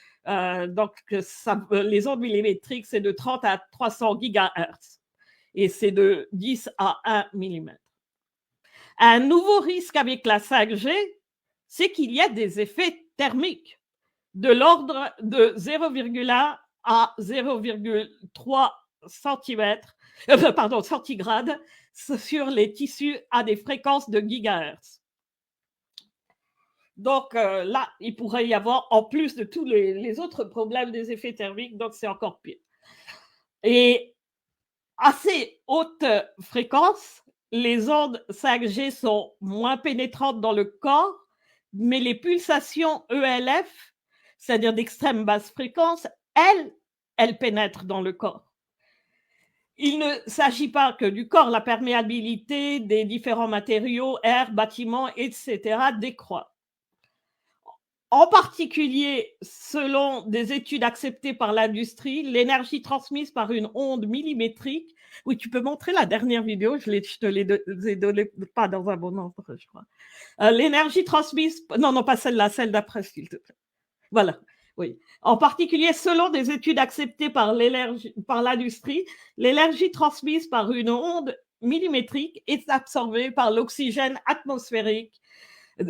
ondes millimétriques, c'est de 30 à 300 GHz, et c'est de 10 à 1 mm. Un nouveau risque avec la 5G, c'est qu'il y a des effets thermiques de l'ordre de 0,1 à 0,3 centigrades sur les tissus à des fréquences de gigahertz. Donc là, il pourrait y avoir, en plus de tous les autres problèmes des effets thermiques, donc c'est encore pire. Et à ces hautes fréquences, les ondes 5G sont moins pénétrantes dans le corps, mais les pulsations ELF, c'est-à-dire d'extrême basse fréquence, elles pénètrent dans le corps. Il ne s'agit pas que du corps, la perméabilité des différents matériaux, air, bâtiments, etc. décroît. En particulier, selon des études acceptées par l'industrie, l'énergie transmise par une onde millimétrique, oui, tu peux montrer la dernière vidéo, je te l'ai donnée pas dans un bon ordre, je crois. L'énergie transmise, non, pas celle-là, celle d'après, s'il te plaît. Voilà, oui. En particulier, selon des études acceptées par l'industrie, l'énergie transmise par une onde millimétrique est absorbée par l'oxygène atmosphérique,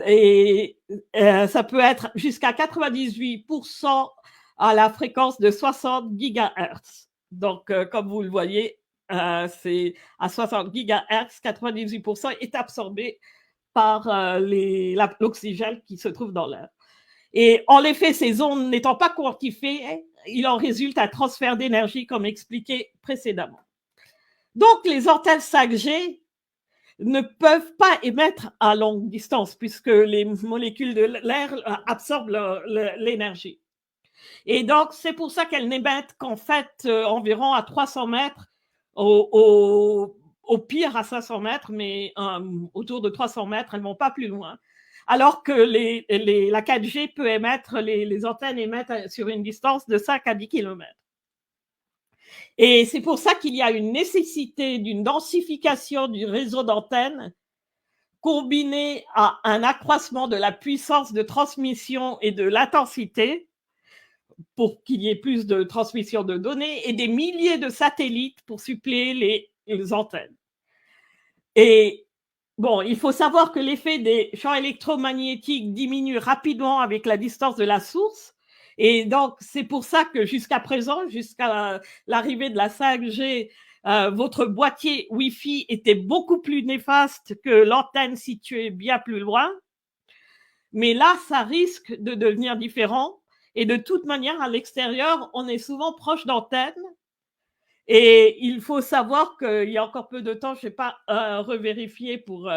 et ça peut être jusqu'à 98% à la fréquence de 60 GHz. Donc, comme vous le voyez, c'est à 60 GHz, 98% est absorbé par l'oxygène qui se trouve dans l'air. Et en effet, ces ondes n'étant pas quantifiées, il en résulte un transfert d'énergie, comme expliqué précédemment. Donc, les antennes 5G ne peuvent pas émettre à longue distance puisque les molécules de l'air absorbent l'énergie. Et donc, c'est pour ça qu'elles n'émettent qu'en fait environ à 300 mètres, au pire à 500 mètres, mais autour de 300 mètres, elles ne vont pas plus loin. Alors que la 4G peut émettre, les antennes émettent sur une distance de 5 à 10 km. Et c'est pour ça qu'il y a une nécessité d'une densification du réseau d'antennes combinée à un accroissement de la puissance de transmission et de l'intensité pour qu'il y ait plus de transmission de données et des milliers de satellites pour suppléer les antennes. Et bon, il faut savoir que l'effet des champs électromagnétiques diminue rapidement avec la distance de la source. Et donc, c'est pour ça que jusqu'à présent, jusqu'à l'arrivée de la 5G, votre boîtier Wi-Fi était beaucoup plus néfaste que l'antenne située bien plus loin. Mais là, ça risque de devenir différent. Et de toute manière, à l'extérieur, on est souvent proche d'antennes. Et il faut savoir qu'il y a encore peu de temps, je n'ai pas revérifié pour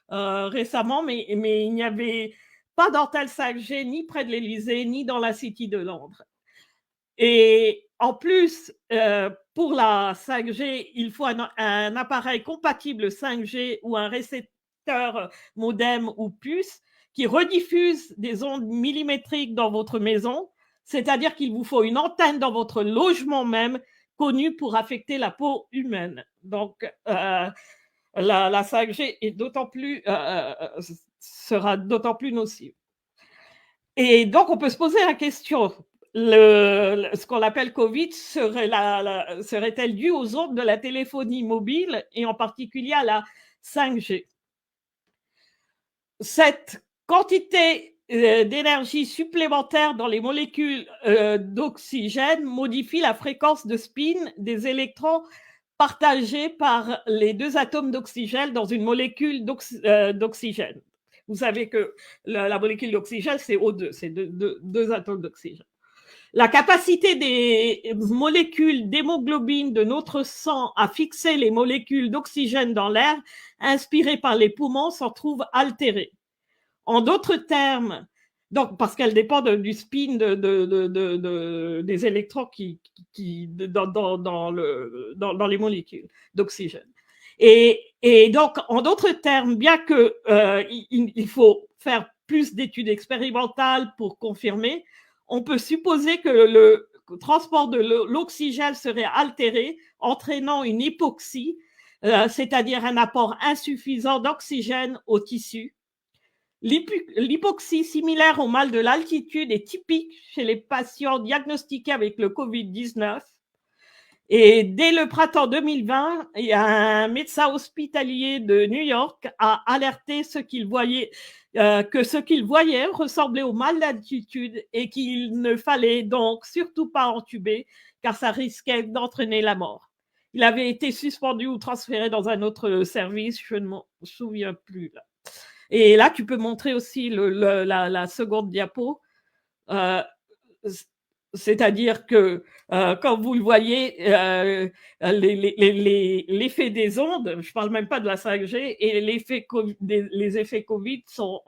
récemment, mais il n'y avait pas d'antenne 5G ni près de l'Élysée, ni dans la City de Londres. Et en plus, pour la 5G, il faut un appareil compatible 5G ou un récepteur modem ou puce qui rediffuse des ondes millimétriques dans votre maison, c'est-à-dire qu'il vous faut une antenne dans votre logement même connue pour affecter la peau humaine. Donc, la 5G est sera d'autant plus nocive. Et donc, on peut se poser la question, ce qu'on appelle Covid serait-elle due aux ondes de la téléphonie mobile et en particulier à la 5G? Cette quantité d'énergie supplémentaire dans les molécules d'oxygène modifie la fréquence de spin des électrons partagés par les deux atomes d'oxygène dans une molécule d'oxygène. Vous savez que la molécule d'oxygène, c'est O2, c'est deux atomes d'oxygène. La capacité des molécules d'hémoglobine de notre sang à fixer les molécules d'oxygène dans l'air inspirées par les poumons s'en trouve altérée. En d'autres termes, donc parce qu'elle dépend du spin des électrons dans les molécules d'oxygène. Et donc, en d'autres termes, bien que il faut faire plus d'études expérimentales pour confirmer, on peut supposer que le transport de l'oxygène serait altéré, entraînant une hypoxie, c'est-à-dire un apport insuffisant d'oxygène au tissu. L'hypoxie similaire au mal de l'altitude est typique chez les patients diagnostiqués avec le Covid-19. Et dès le printemps 2020, il y a un médecin hospitalier de New York a alerté que ce qu'il voyait ressemblait au mal d'altitude et qu'il ne fallait donc surtout pas entuber car ça risquait d'entraîner la mort. Il avait été suspendu ou transféré dans un autre service, je ne m'en souviens plus là. Et là, tu peux montrer aussi la seconde diapo. C'est-à-dire que, comme vous le voyez, l'effet des ondes, je ne parle même pas de la 5G, et les effets Covid sont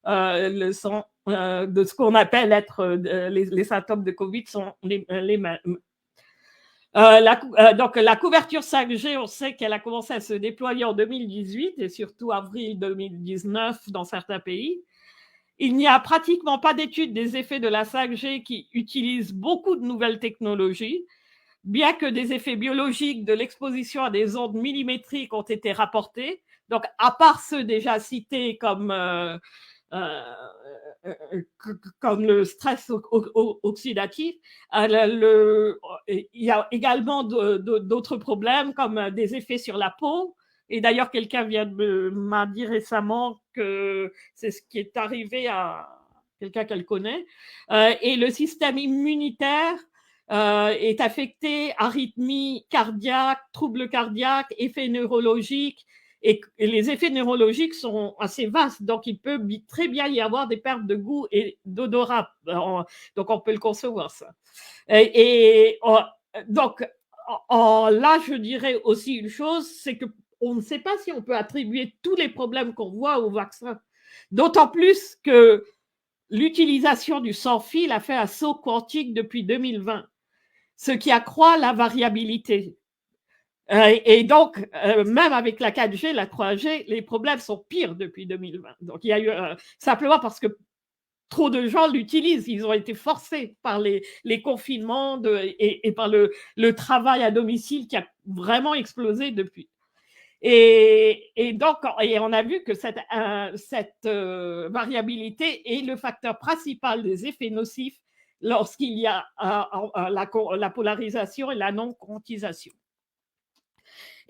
de ce qu'on appelle être les symptômes de Covid sont les mêmes. Donc, la couverture 5G, on sait qu'elle a commencé à se déployer en 2018 et surtout avril 2019 dans certains pays. Il n'y a pratiquement pas d'études des effets de la 5G qui utilisent beaucoup de nouvelles technologies, bien que des effets biologiques de l'exposition à des ondes millimétriques ont été rapportés. Donc, à part ceux déjà cités comme le stress oxydatif, il y a également d'autres problèmes comme des effets sur la peau. Et d'ailleurs, quelqu'un m'a dit récemment que c'est ce qui est arrivé à quelqu'un qu'elle connaît. Et le système immunitaire est affecté, arythmie cardiaque, troubles cardiaques, effets neurologiques. Et les effets neurologiques sont assez vastes, donc il peut très bien y avoir des pertes de goût et d'odorat. Donc on peut le concevoir, ça. Donc là, je dirais aussi une chose, c'est que on ne sait pas si on peut attribuer tous les problèmes qu'on voit au vaccin. D'autant plus que l'utilisation du sans-fil a fait un saut quantique depuis 2020, ce qui accroît la variabilité. Et donc, même avec la 4G, la 3G, les problèmes sont pires depuis 2020. Donc, il y a eu simplement parce que trop de gens l'utilisent. Ils ont été forcés par les confinements et par le travail à domicile qui a vraiment explosé depuis. Et donc, on a vu que cette variabilité est le facteur principal des effets nocifs lorsqu'il y a la polarisation et la non-quantisation.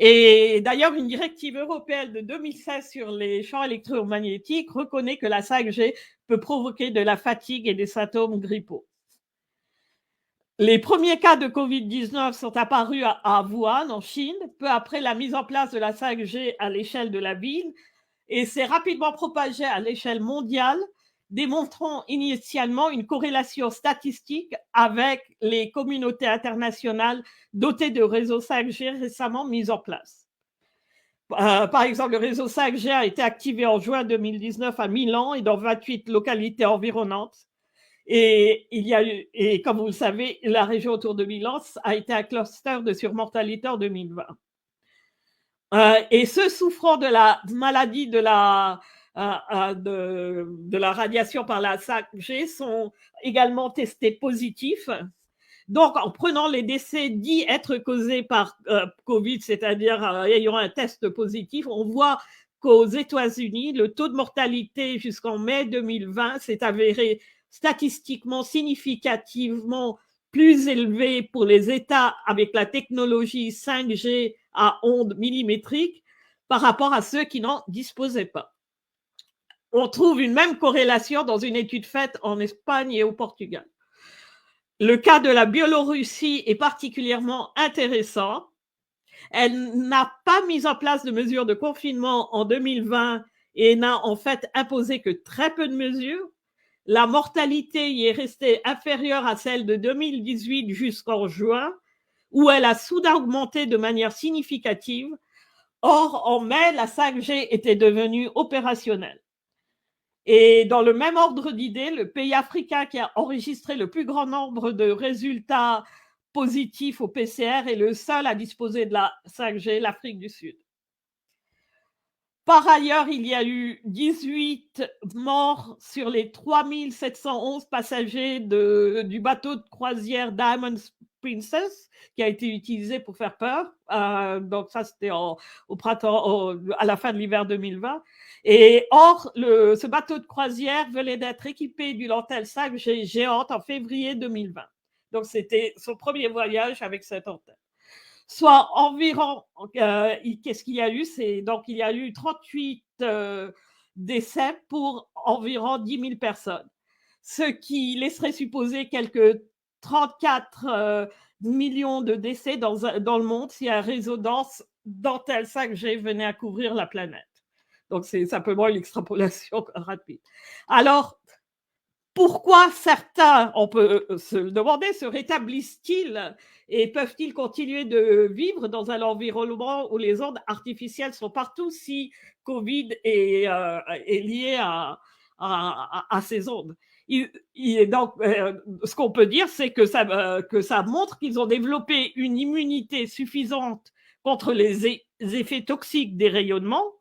Et d'ailleurs, une directive européenne de 2016 sur les champs électromagnétiques reconnaît que la 5G peut provoquer de la fatigue et des symptômes grippaux. Les premiers cas de Covid-19 sont apparus à Wuhan, en Chine, peu après la mise en place de la 5G à l'échelle de la ville, et s'est rapidement propagé à l'échelle mondiale, démontrant initialement une corrélation statistique avec les communautés internationales dotées de réseaux 5G récemment mis en place. Par exemple, le réseau 5G a été activé en juin 2019 à Milan et dans 28 localités environnantes. Et comme vous le savez, la région autour de Milan a été un cluster de surmortalité en 2020. Et ceux souffrant de la maladie de la radiation par la 5G sont également testés positifs. Donc, en prenant les décès dits être causés par Covid, c'est-à-dire ayant un test positif, on voit qu'aux États-Unis, le taux de mortalité jusqu'en mai 2020 s'est avéré statistiquement significativement plus élevé pour les États avec la technologie 5G à ondes millimétriques par rapport à ceux qui n'en disposaient pas. On trouve une même corrélation dans une étude faite en Espagne et au Portugal. Le cas de la Biélorussie est particulièrement intéressant. Elle n'a pas mis en place de mesures de confinement en 2020 et n'a en fait imposé que très peu de mesures. La mortalité y est restée inférieure à celle de 2018 jusqu'en juin, où elle a soudain augmenté de manière significative. Or, en mai, la 5G était devenue opérationnelle. Et dans le même ordre d'idées, le pays africain qui a enregistré le plus grand nombre de résultats positifs au PCR est le seul à disposer de la 5G, l'Afrique du Sud. Par ailleurs, il y a eu 18 morts sur les 3711 passagers du bateau de croisière Diamond Princess, qui a été utilisé pour faire peur. Donc ça, c'était au printemps, à la fin de l'hiver 2020. Et or, ce bateau de croisière venait d'être équipé d'une antenne 5G géante en février 2020. Donc c'était son premier voyage avec cette antenne. Soit environ, qu'est-ce qu'il y a eu? Donc, il y a eu 38 décès pour environ 10 000 personnes, ce qui laisserait supposer quelques 34 millions de décès dans le monde si un réseau dense d'antennes 5G venait à couvrir la planète. Donc, c'est simplement une extrapolation rapide. Alors, pourquoi certains, on peut se le demander, se rétablissent-ils et peuvent-ils continuer de vivre dans un environnement où les ondes artificielles sont partout si Covid est lié à ces ondes? Donc, ce qu'on peut dire, c'est que ça montre qu'ils ont développé une immunité suffisante contre les effets toxiques des rayonnements,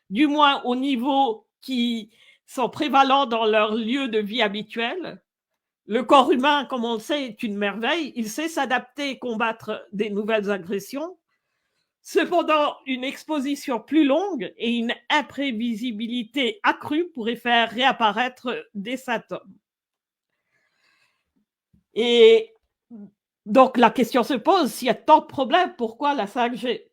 du moins au niveau qui sont prévalents dans leur lieu de vie habituel. Le corps humain, comme on le sait, est une merveille. Il sait s'adapter et combattre des nouvelles agressions. Cependant, une exposition plus longue et une imprévisibilité accrue pourraient faire réapparaître des symptômes. Et donc, la question se pose, s'il y a tant de problèmes, pourquoi la 5G ?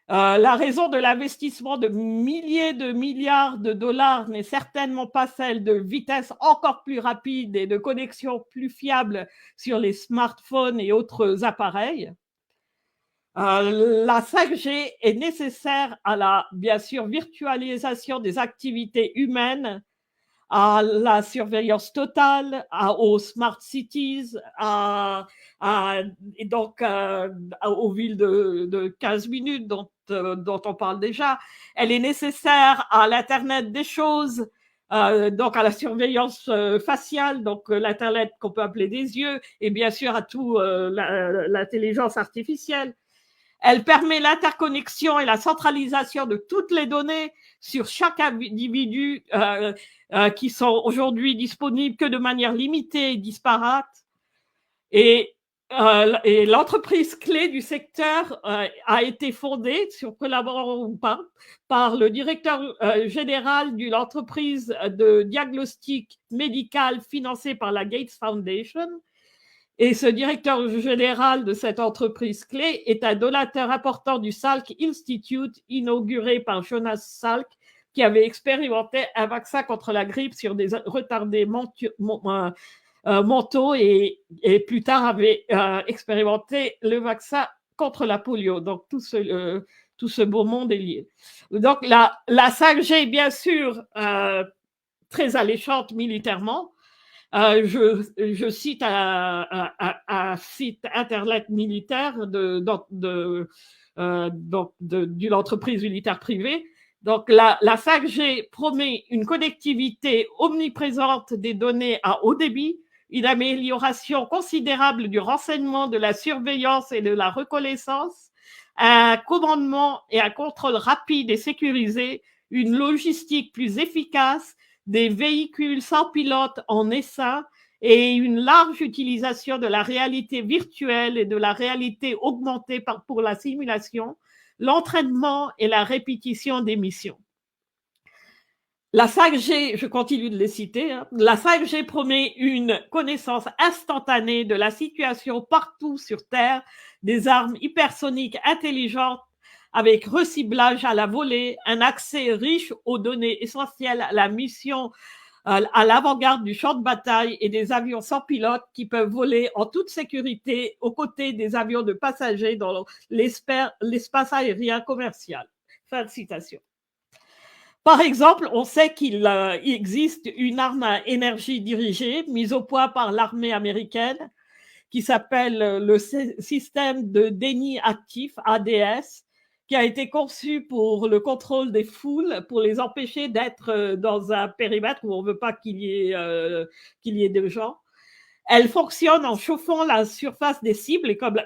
La raison de l'investissement de milliers de milliards de dollars n'est certainement pas celle de vitesse encore plus rapide et de connexion plus fiable sur les smartphones et autres appareils. La 5G est nécessaire à la, bien sûr, virtualisation des activités humaines à la surveillance totale, aux smart cities, et donc aux villes de 15 minutes dont on parle déjà. Elle est nécessaire à l'Internet des choses, donc à la surveillance faciale, donc l'Internet qu'on peut appeler des yeux, et bien sûr à tout l'intelligence artificielle. Elle permet l'interconnexion et la centralisation de toutes les données sur chaque individu qui sont aujourd'hui disponibles que de manière limitée et disparate. Et l'entreprise clé du secteur a été fondée, si on collabore ou pas, par le directeur général d'une entreprise de diagnostic médical financée par la Gates Foundation. Et ce directeur général de cette entreprise clé est un donateur important du Salk Institute, inauguré par Jonas Salk, qui avait expérimenté un vaccin contre la grippe sur des retardés mentaux et plus tard avait expérimenté le vaccin contre la polio. Donc tout ce beau monde est lié. Donc la 5G, bien sûr, très alléchante militairement. Je cite un site internet militaire d'une entreprise militaire privée. Donc, la 5G promet une connectivité omniprésente des données à haut débit, une amélioration considérable du renseignement, de la surveillance et de la reconnaissance, un commandement et un contrôle rapide et sécurisé, une logistique plus efficace, des véhicules sans pilote en essaim et une large utilisation de la réalité virtuelle et de la réalité augmentée pour la simulation, l'entraînement et la répétition des missions. La 5G, je continue de les citer, la 5G promet une connaissance instantanée de la situation partout sur Terre, des armes hypersoniques intelligentes avec reciblage à la volée, un accès riche aux données essentielles à la mission à l'avant-garde du champ de bataille et des avions sans pilote qui peuvent voler en toute sécurité aux côtés des avions de passagers dans l'espace aérien commercial. Fin de citation. Par exemple, on sait qu'il existe une arme à énergie dirigée mise au point par l'armée américaine qui s'appelle le système de déni actif, ADS, qui a été conçu pour le contrôle des foules, pour les empêcher d'être dans un périmètre où on ne veut pas qu'il y ait de gens. Elle fonctionne en chauffant la surface des cibles et comme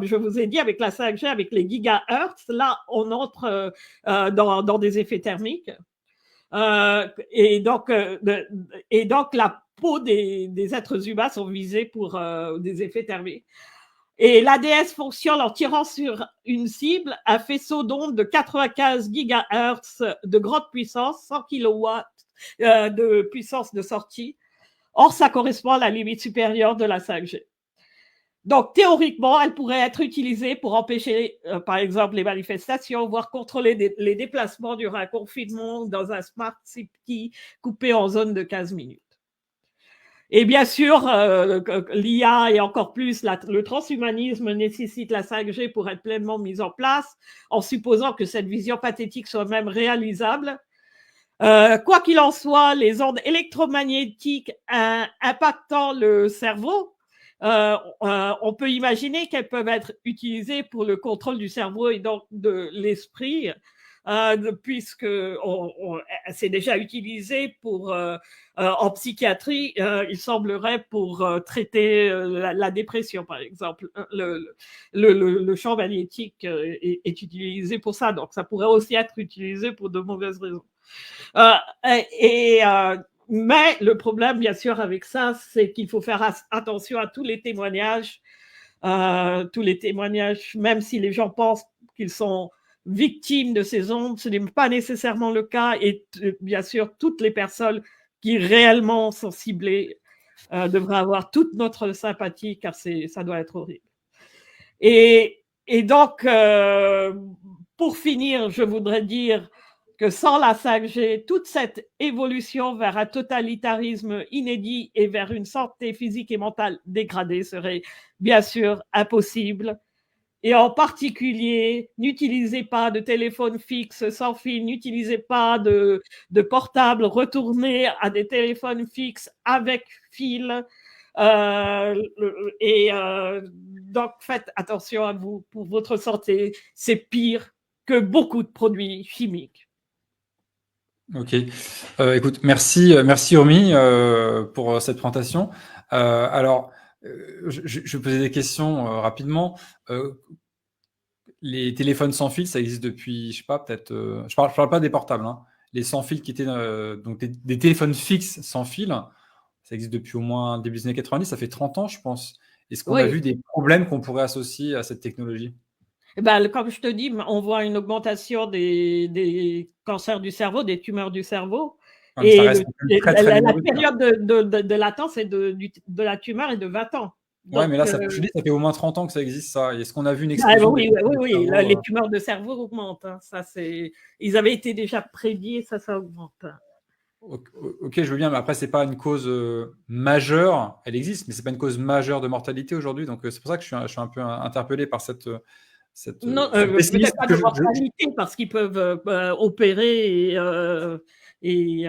je vous ai dit, avec la 5G, avec les gigahertz, là, on entre dans des effets thermiques. Et donc, la peau des êtres humains sont visés pour des effets thermiques. Et l'ADS fonctionne en tirant sur une cible un faisceau d'ondes de 95 GHz de grande puissance, 100 kW de puissance de sortie. Or, ça correspond à la limite supérieure de la 5G. Donc, théoriquement, elle pourrait être utilisée pour empêcher, par exemple, les manifestations, voire contrôler les déplacements durant un confinement dans un smart city coupé en zone de 15 minutes. Et bien sûr, l'IA et encore plus le transhumanisme nécessite la 5G pour être pleinement mise en place, en supposant que cette vision pathétique soit même réalisable. Quoi qu'il en soit, les ondes électromagnétiques impactant le cerveau, on peut imaginer qu'elles peuvent être utilisées pour le contrôle du cerveau et donc de l'esprit, puisque c'est déjà utilisé en psychiatrie, il semblerait pour traiter la dépression, par exemple. Le champ magnétique est utilisé pour ça, donc ça pourrait aussi être utilisé pour de mauvaises raisons. Mais le problème, bien sûr, avec ça, c'est qu'il faut faire attention à tous les témoignages, même si les gens pensent qu'ils sont victimes de ces ondes, ce n'est pas nécessairement le cas. Et bien sûr, toutes les personnes qui réellement sont ciblées devraient avoir toute notre sympathie, car ça doit être horrible. Et donc, pour finir, je voudrais dire que sans la 5G, toute cette évolution vers un totalitarisme inédit et vers une santé physique et mentale dégradée serait bien sûr impossible. Et en particulier, n'utilisez pas de téléphone fixe sans fil, n'utilisez pas de portable, retournez à des téléphones fixes avec fil. Donc, faites attention à vous pour votre santé. C'est pire que beaucoup de produits chimiques. Ok. Écoute, merci Romy pour cette présentation. Alors, je vais poser des questions rapidement. Les téléphones sans fil, ça existe depuis, je sais pas, peut-être. Je parle pas des portables, hein. Les sans fil qui étaient donc des téléphones fixes sans fil, ça existe depuis au moins début des années 90. Ça fait 30 ans, je pense. Est-ce qu'on a Oui. vu des problèmes qu'on pourrait associer à cette technologie? Eh ben, comme je te dis, on voit une augmentation des cancers du cerveau, des tumeurs du cerveau. Ah, mais ça Et reste très très la minoritaire. période de latence de la tumeur est de 20 ans. Ouais, mais Donc, là, je dis, ça fait au moins 30 ans que ça existe, ça. Est-ce qu'on a vu une ah, explosion des oui, cancers du oui, cerveau, les tumeurs de cerveau augmentent. Hein. Ils avaient été déjà prédits et ça augmente. Ok, je veux bien, mais après, c'est pas une cause majeure. Elle existe, mais c'est pas une cause majeure de mortalité aujourd'hui. Donc, c'est pour ça que je suis un peu interpellé par Non, ce pessimisme peut-être pas que de mortalité parce qu'ils peuvent opérer et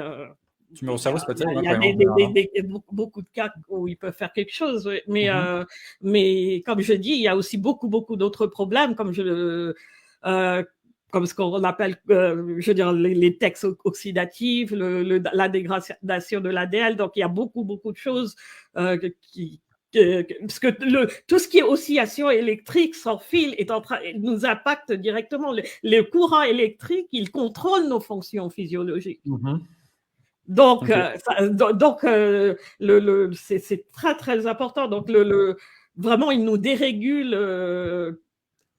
tumeur au cerveau, c'est pas terrible, il hein, y quand a même, en général, hein. beaucoup de cas où ils peuvent faire quelque chose. Oui. Mhm. Mais comme je dis, il y a aussi beaucoup d'autres problèmes, comme ce qu'on appelle, je veux dire, les textes oxydatifs, la dégradation de l'ADN. Donc, il y a beaucoup de choses parce que tout ce qui est oscillation électrique sans fil nous impacte directement. Le courant électrique, il contrôle nos fonctions physiologiques. Mhm. Donc, Ok. c'est très important. Donc, vraiment, il nous dérégule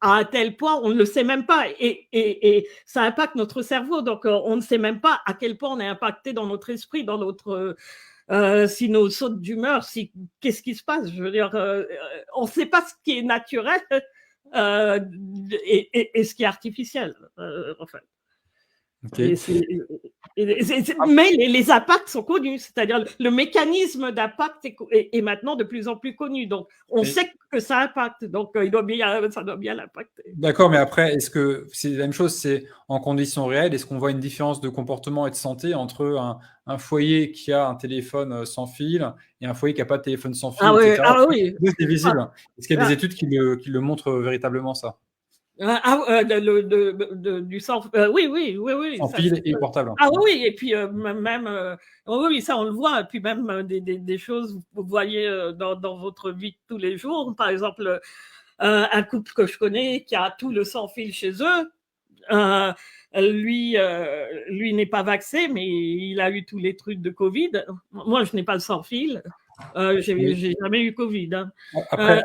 à un tel point, on ne le sait même pas. Et ça impacte notre cerveau. Donc, on ne sait même pas à quel point on est impacté dans notre esprit, dans notre. Si nos sautes d'humeur, qu'est-ce qui se passe? Je veux dire, on ne sait pas ce qui est naturel et ce qui est artificiel, en fait. Ok. Mais les impacts sont connus, c'est-à-dire le mécanisme d'impact est maintenant de plus en plus connu. Donc, on Et- sait que ça impacte, donc ça doit bien l'impacter. D'accord, mais après, est-ce que c'est la même chose, c'est en conditions réelles, est-ce qu'on voit une différence de comportement et de santé entre un foyer qui a un téléphone sans fil et un foyer qui n'a pas de téléphone sans fil, Ah oui, etc. ah Est-ce oui. que c'est Ah, visible? Est-ce qu'il y a des ah, études qui le montrent véritablement, ça? du sang. Oui, Sans fil et portable. ah oui, et puis même, oui, ça on le voit, et puis même des choses vous voyez dans votre vie de tous les jours. Par exemple, un couple que je connais qui a tout le sans fil chez eux. Euh, lui n'est pas vacciné, mais il a eu tous les trucs de Covid. Moi, je n'ai pas le sans fil. Oui. J'ai jamais eu Covid. Hein. Après,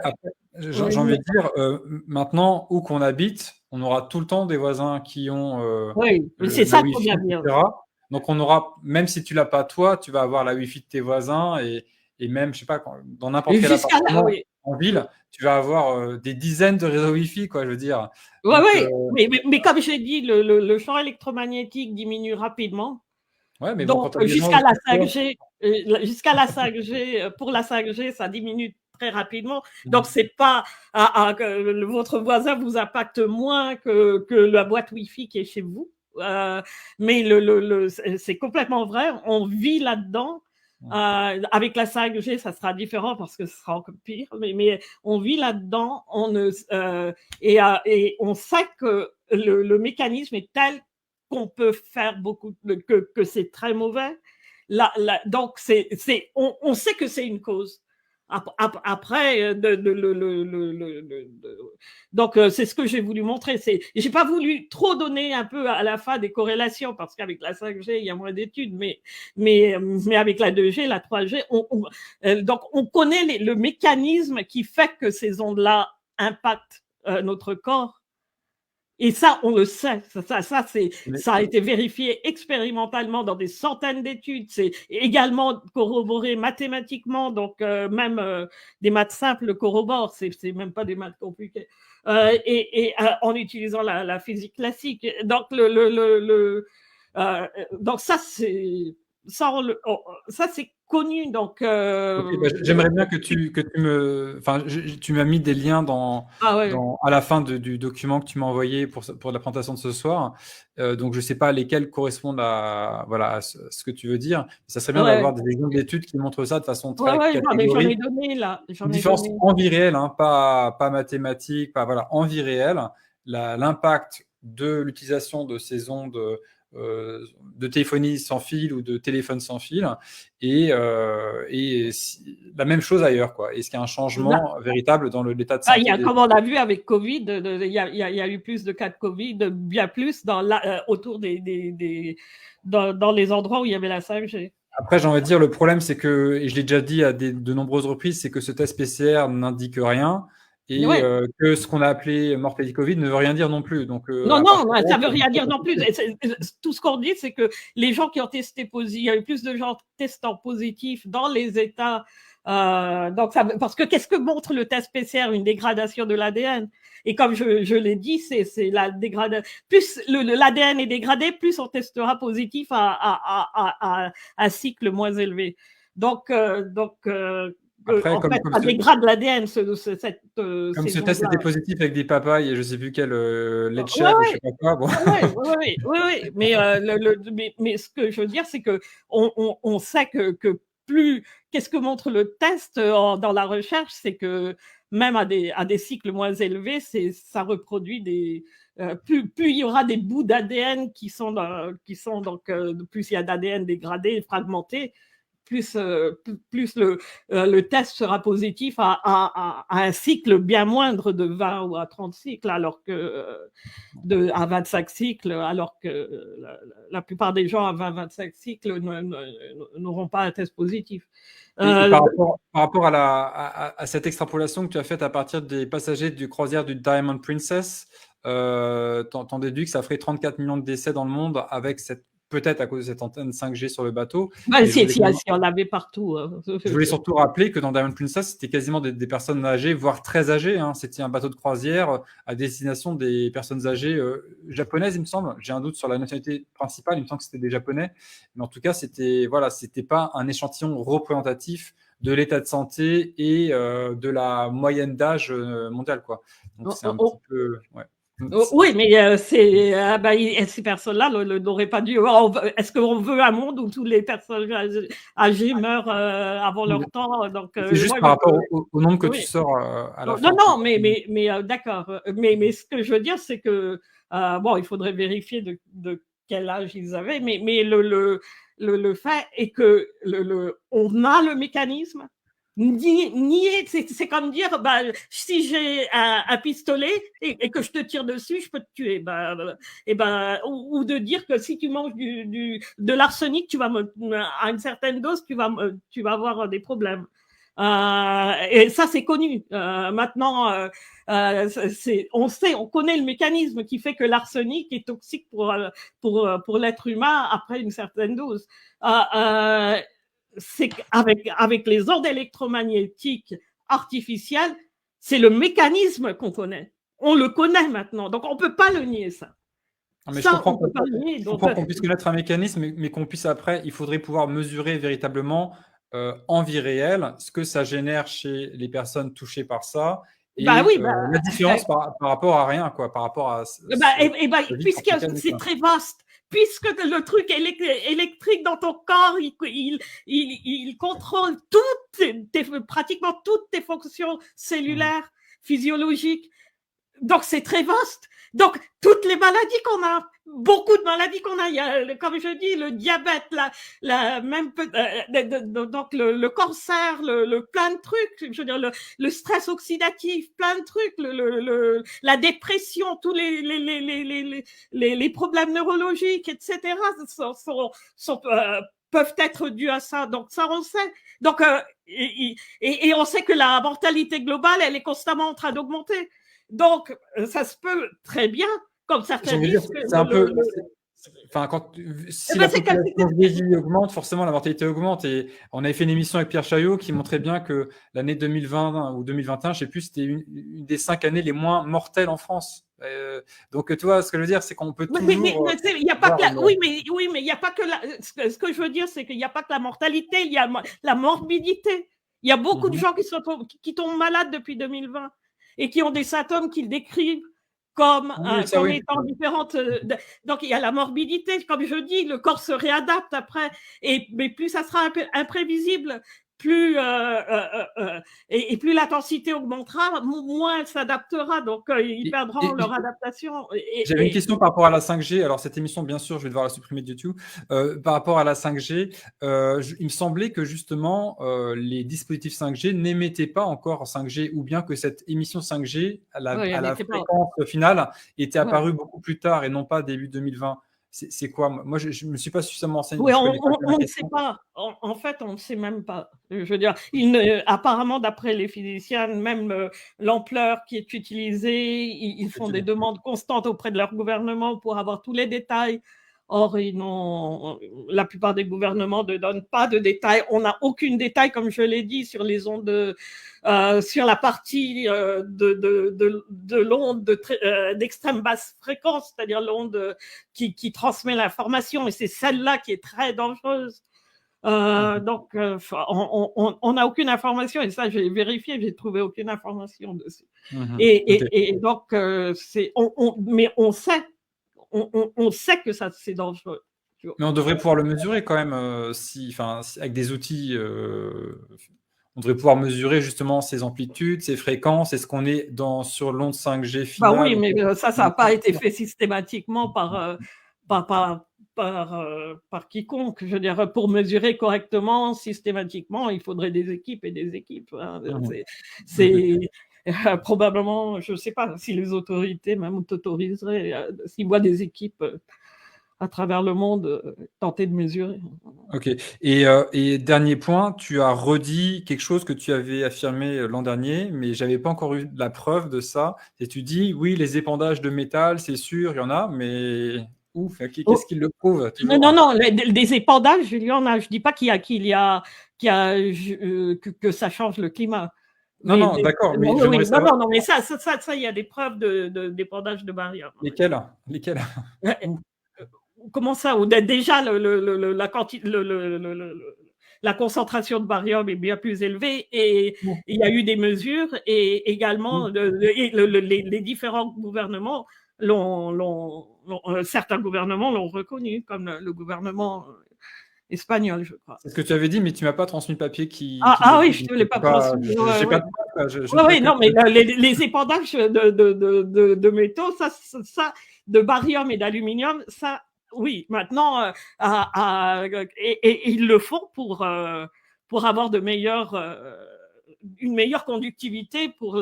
j'ai envie Mais, de dire, maintenant, où qu'on habite, on aura tout le temps des voisins qui ont oui, mais c'est la ça qu'on Wi-Fi, vient dire. etc. Donc, on aura, même si tu l'as pas toi, tu vas avoir la Wi-Fi de tes voisins et même, je sais pas, dans n'importe quel Jusqu'à là, appartement oui. en ville, tu vas avoir des dizaines de réseaux Wi-Fi, quoi, je veux dire. Oui, Donc, oui, mais comme j'ai dit, le champ électromagnétique diminue rapidement. ouais, mais bon, quand Donc, tu as des gens autour de toi, jusqu'à la 5G, pour la 5G, ça diminue très rapidement. Donc, mhm. c'est pas que votre voisin vous impacte moins que la boîte Wi-Fi qui est chez vous. Mais c'est complètement vrai. On vit là-dedans. Avec la 5G, ça sera différent parce que ce sera encore pire. Mais on vit là-dedans. Et on sait que le mécanisme est tel qu'on peut faire que c'est très mauvais. Donc, on sait que c'est une cause. Après, donc c'est ce que j'ai voulu montrer. J'ai pas voulu trop donner un peu à la fin des corrélations parce qu'avec la 5G il y a moins d'études, mais avec la 2G, la 3G, donc on connaît le mécanisme qui fait que ces ondes-là impactent notre corps. Et ça, on le sait. Ça a été vérifié expérimentalement dans des centaines d'études. C'est également corroboré mathématiquement. Donc, même des maths simples le corroborent. C'est même pas des maths compliquées. En utilisant la physique classique. Donc, donc ça, c'est ça, ça c'est connu. Donc, Ok, bah, j'aimerais bien que tu m'as mis des liens ouais. à la fin du document que tu m'as envoyé pour la présentation de ce soir. Donc, je ne sais pas lesquels correspondent voilà, à ce que tu veux dire. Ça serait bien Ouais, d'avoir des exemples d'études qui montrent ça de façon ouais, très ouais, j'en ai catégorique. donné là, Une j'en ai différence donné. en vie réelle, hein, pas mathématique, pas voilà, en vie réelle, l'impact de l'utilisation de ces ondes de téléphonie sans fil ou de téléphone sans fil et la même chose ailleurs, quoi. Est-ce qu'il y a un changement véritable dans l'état de santé des... Comme on a vu avec Covid, il y a eu plus de cas de Covid, bien plus autour dans les endroits où il y avait la 5G. Après, j'ai envie de dire, le problème, c'est que, et je l'ai déjà dit de nombreuses reprises, c'est que ce test PCR n'indique rien et Ouais. que ce qu'on a appelé mortalité Covid ne veut rien dire non plus. Donc, Non, à non, partir de là, ça veut c'est rien très dire non plus. compliqué. Tout ce qu'on dit, c'est que les gens qui ont testé positif, il y a eu plus de gens testant positif dans les États. Donc parce que qu'est-ce que montre le test PCR? Une dégradation de l'ADN. Et comme je l'ai dit, c'est la dégradation. Plus l'ADN est dégradé, plus on testera positif à un cycle moins élevé. Donc, Après, en fait, ça dégrade l'ADN, ces comme ce test ondes-là. était positif avec des papayes et je sais plus quel lait de Ouais, chèvre ou je sais pas quoi. Bon. oui. Mais ce que je veux dire, c'est que on sait que plus. Qu'est-ce que montre le test dans la recherche, c'est que même à des cycles moins élevés, ça reproduit plus il y aura des bouts d'ADN qui sont donc plus il y a d'ADN dégradé, fragmenté, plus le test sera positif à un cycle bien moindre de 20 ou à 30 cycles, alors que à 25 cycles, alors que la plupart des gens à 20-25 cycles n'auront pas un test positif. Et par rapport à cette extrapolation que tu as faite à partir des passagers du croisière du Diamond Princess, t'en déduis que ça ferait 34 millions de décès dans le monde avec peut-être à cause de cette antenne 5G sur le bateau. Mais Si on l'avait partout. je voulais surtout rappeler que dans Diamond Princess, c'était quasiment des personnes âgées, voire très âgées, hein. C'était un bateau de croisière à destination des personnes âgées japonaises, il me semble. J'ai un doute sur la nationalité principale, il me semble que c'était des Japonais. Mais en tout cas, c'était pas un échantillon représentatif de l'état de santé et de la moyenne d'âge mondiale, quoi. Donc c'est un petit peu... Ouais. Oui, mais ces personnes-là n'auraient pas dû. Est-ce qu'on veut un monde où toutes les personnes âgées meurent avant leur temps? C'est juste par rapport au nombre que tu sors à la fin. Non, mais d'accord. Mais ce que je veux dire, c'est que il faudrait vérifier de quel âge ils avaient, mais le fait est que on a le mécanisme. C'est comme dire, si j'ai un pistolet et que je te tire dessus, je peux te tuer. Ou de dire que si tu manges de l'arsenic, à une certaine dose, tu vas avoir des problèmes. Et ça, c'est connu. Maintenant, on connaît le mécanisme qui fait que l'arsenic est toxique pour l'être humain après une certaine dose. C'est avec les ondes électromagnétiques artificielles, c'est le mécanisme qu'on connaît. On le connaît maintenant, donc on ne peut pas le nier, ça. Mais je comprends qu'on puisse connaître un mécanisme, mais qu'on puisse après, il faudrait pouvoir mesurer véritablement en vie réelle ce que ça génère chez les personnes touchées par ça et la différence par rapport à rien, quoi, par rapport à... puisque c'est très vaste, puisque le truc électrique dans ton corps, il contrôle pratiquement toutes tes fonctions cellulaires, physiologiques. Donc, c'est très vaste. Donc, toutes les maladies qu'on a, beaucoup de maladies qu'on a, il y a, comme je dis, le diabète, donc le cancer, plein de trucs, je veux dire, le stress oxydatif, plein de trucs, la dépression, tous les problèmes neurologiques, etc., peuvent être dus à ça. Donc, ça, on sait. Donc, et on sait que la mortalité globale, elle est constamment en train d'augmenter. Donc, ça se peut très bien, comme certains disent. Enfin, si ben, la population vieillit augmente, forcément la mortalité augmente. Et on avait fait une émission avec Pierre Chaillot qui montrait bien que l'année 2020 ou 2021, je sais plus, c'était une des 5 années les moins mortelles en France. Donc, tu vois, ce que je veux dire, c'est qu'on peut toujours il y a pas voir que la... Oui, mais il y a pas que la... Ce que je veux dire, c'est qu'il n'y a pas que la mortalité, il y a la morbidité. Il y a beaucoup de gens qui tombent malades depuis 2020 et qui ont des symptômes qu'ils décrivent comme, étant différentes. Donc, il y a la morbidité. Comme je dis, le corps se réadapte après. Mais plus ça sera imprévisible, plus, et plus l'intensité augmentera, moins elle s'adaptera. Donc, ils perdront leur adaptation. J'avais une question par rapport à la 5G. Alors, cette émission, bien sûr, je vais devoir la supprimer du tout. Par rapport à la 5G, il me semblait que justement, les dispositifs 5G n'émettaient pas encore en 5G, ou bien que cette émission 5G, à la fréquence finale, était apparue beaucoup plus tard et non pas début 2020. C'est quoi? Moi, je ne me suis pas suffisamment renseigné. Oui, on ne sait pas. En fait, on ne sait même pas. Je veux dire, apparemment, d'après les physiciens, même l'ampleur qui est utilisée, ils font des demandes constantes auprès de leur gouvernement pour avoir tous les détails. Or, la plupart des gouvernements ne donnent pas de détails. On n'a aucun détail, comme je l'ai dit, sur les ondes, sur la partie de l'onde d'extrême basse fréquence, c'est-à-dire l'onde qui transmet l'information, et c'est celle-là qui est très dangereuse. Donc, on n'a aucune information, et ça, j'ai vérifié, j'ai trouvé aucune information dessus. Et donc, mais on sait. On sait que ça, c'est dangereux. Mais on devrait pouvoir le mesurer quand même, avec des outils. On devrait pouvoir mesurer justement ces amplitudes, ces fréquences. Est-ce qu'on est sur l'onde 5G finale? Oui, mais ça n'a pas été fait systématiquement par quiconque. Je veux dire, pour mesurer correctement, systématiquement, il faudrait des équipes et des équipes. Hein. C'est probablement, je ne sais pas si les autorités même t'autoriseraient, s'ils voient des équipes à travers le monde tenter de mesurer. Ok. Et dernier point, tu as redit quelque chose que tu avais affirmé l'an dernier, mais j'avais pas encore eu la preuve de ça. Et tu dis, oui, les épandages de métal, c'est sûr, il y en a, mais ouf, qu'est-ce qui le prouve toujours? Non, des épandages, il y en a. Je dis pas que ça change le climat. Non, d'accord. Mais non, mais ça, il y a des preuves d'épandage de barium. Lesquelles? Comment ça? Déjà, la concentration de barium est bien plus élevée, et il y a eu des mesures, et également les différents gouvernements certains gouvernements l'ont reconnu, comme le gouvernement espagnol, je crois. C'est ce que tu avais dit, mais tu m'as pas transmis le papier qui. Oui, je ne l'ai pas transmis. Non, mais les épandages de métaux, ça, de barium et d'aluminium, ça, oui, maintenant, et ils le font pour avoir une meilleure conductivité pour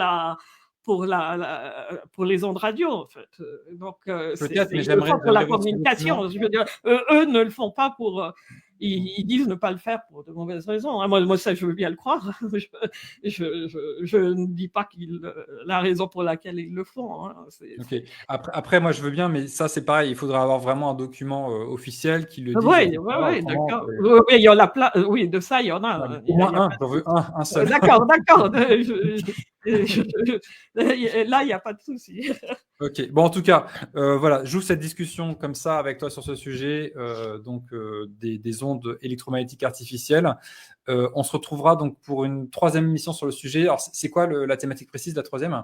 les ondes radio, en fait. Donc, peut-être, mais j'aimerais pour la communication. Je veux dire, eux ne le font pas pour. Ils disent ne pas le faire pour de mauvaises raisons. Moi, ça, je veux bien le croire. Je ne dis pas la raison pour laquelle ils le font. Hein. Ok. Après, moi, je veux bien, mais ça, c'est pareil. Il faudra avoir vraiment un document officiel qui le dise. Oui, d'accord. Oui, il y en a plein. Oui, de ça, il y en a. Au moins un. J'en veux un seul. D'accord. Là, il n'y a pas de souci. Ok. Bon, en tout cas, voilà, j'ouvre cette discussion comme ça avec toi sur ce sujet, des ondes électromagnétiques artificielles. On se retrouvera donc pour une troisième émission sur le sujet. Alors, c'est quoi la thématique précise de la troisième?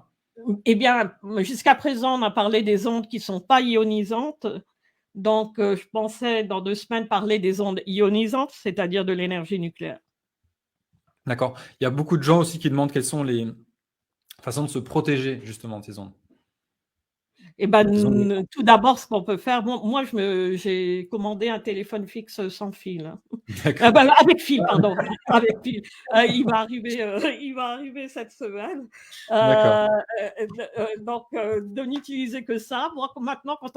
Eh bien, jusqu'à présent, on a parlé des ondes qui ne sont pas ionisantes. Donc, je pensais dans 2 semaines parler des ondes ionisantes, c'est-à-dire de l'énergie nucléaire. D'accord. Il y a beaucoup de gens aussi qui demandent quelles sont les façons de se protéger justement de ces ondes. Eh ben, tout d'abord, ce qu'on peut faire, moi, j'ai commandé un téléphone fixe sans fil. Avec fil, pardon. Avec fil. Il va arriver cette semaine. Donc, de n'utiliser que ça. Moi, maintenant, quand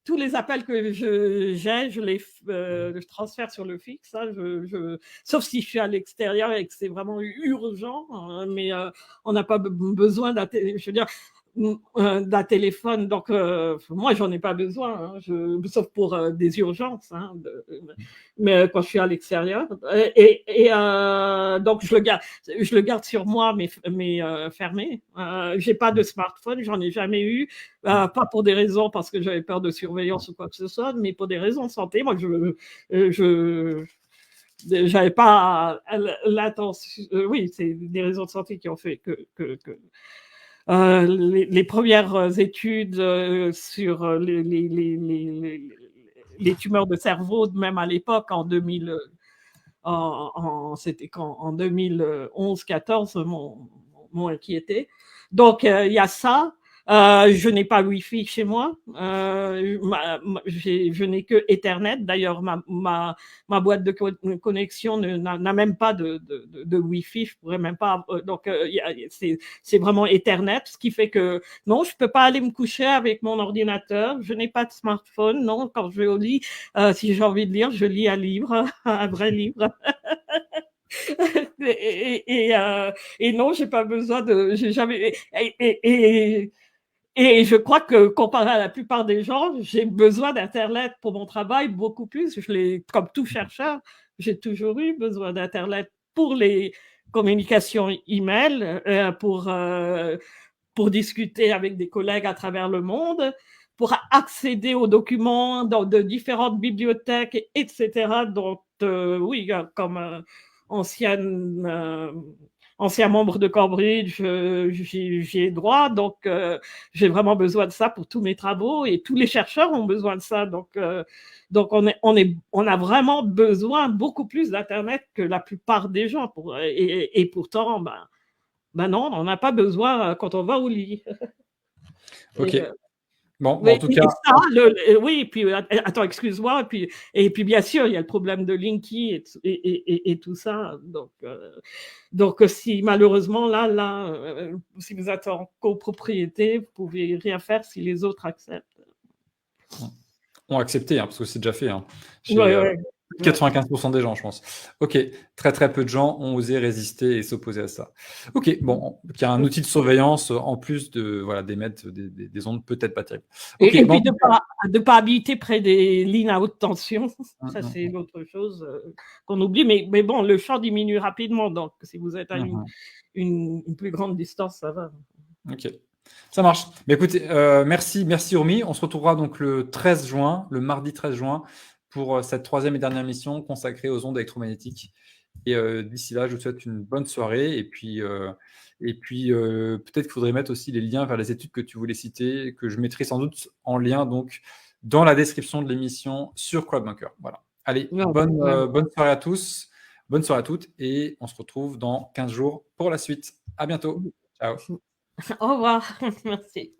tous les appels que je transfère sur le fixe, hein, sauf si je suis à l'extérieur et que c'est vraiment urgent, mais on n'a pas besoin je veux dire, d'un téléphone. Donc, moi, j'en ai pas besoin, hein, sauf pour des urgences, hein, mais quand je suis à l'extérieur. Donc, je le garde sur moi, mais fermé. J'ai pas de smartphone, j'en ai jamais eu. Pas pour des raisons parce que j'avais peur de surveillance ou quoi que ce soit, mais pour des raisons de santé. Moi, j'avais pas l'intention. Oui, c'est des raisons de santé qui ont fait que les premières études sur les tumeurs de cerveau, même à l'époque, en 2000, c'était quand, en 2011-14, m'ont inquiété. Donc, il y a ça. Je n'ai pas Wi-Fi chez moi. Je n'ai que Ethernet. D'ailleurs, ma boîte de connexion n'a même pas de Wi-Fi. Je pourrais même pas. Donc, c'est vraiment Ethernet, ce qui fait que non, je peux pas aller me coucher avec mon ordinateur. Je n'ai pas de smartphone. Non, quand je vais au lit, si j'ai envie de lire, je lis un livre, un vrai livre. Et non, j'ai pas besoin de. J'ai jamais. Et je crois que comparé à la plupart des gens, j'ai besoin d'Internet pour mon travail beaucoup plus. Comme tout chercheur, j'ai toujours eu besoin d'Internet pour les communications email, pour discuter avec des collègues à travers le monde, pour accéder aux documents de différentes bibliothèques, etc. Donc, oui, comme ancien membre de Cambridge, j'y ai droit, donc j'ai vraiment besoin de ça pour tous mes travaux et tous les chercheurs ont besoin de ça. Donc on a vraiment besoin beaucoup plus d'Internet que la plupart des gens. Et pourtant, ben non, on n'a pas besoin quand on va au lit. Ok. Bon, Oui, en tout cas. ça, oui, et puis, attends, excuse-moi, et puis bien sûr, il y a le problème de Linky et tout ça. Donc si malheureusement, si vous êtes en copropriété, vous pouvez rien faire si les autres acceptent. Ont accepté, hein, parce que c'est déjà fait. Hein, chez, Ouais. 95% des gens, je pense. Ok, très très peu de gens ont osé résister et s'opposer à ça. Ok, bon, il y a un outil de surveillance en plus d'émettre des ondes peut-être pas terribles. Okay, et puis de pas habiter près des lignes à haute tension, ça c'est l'autre chose qu'on oublie. Mais bon, le champ diminue rapidement, donc si vous êtes à une plus grande distance, ça va. Ok. Ça marche. Mais écoutez, merci Urmi. On se retrouvera donc le 13 juin, le mardi 13 juin, pour cette troisième et dernière mission consacrée aux ondes électromagnétiques. Et d'ici là, je vous souhaite une bonne soirée. Et puis peut-être qu'il faudrait mettre aussi les liens vers les études que tu voulais citer, que je mettrai sans doute en lien donc dans la description de l'émission sur CrowdBunker. Voilà. Allez, bonne soirée à tous, bonne soirée à toutes, et on se retrouve dans 15 jours pour la suite. À bientôt. Ciao. Au revoir. Merci.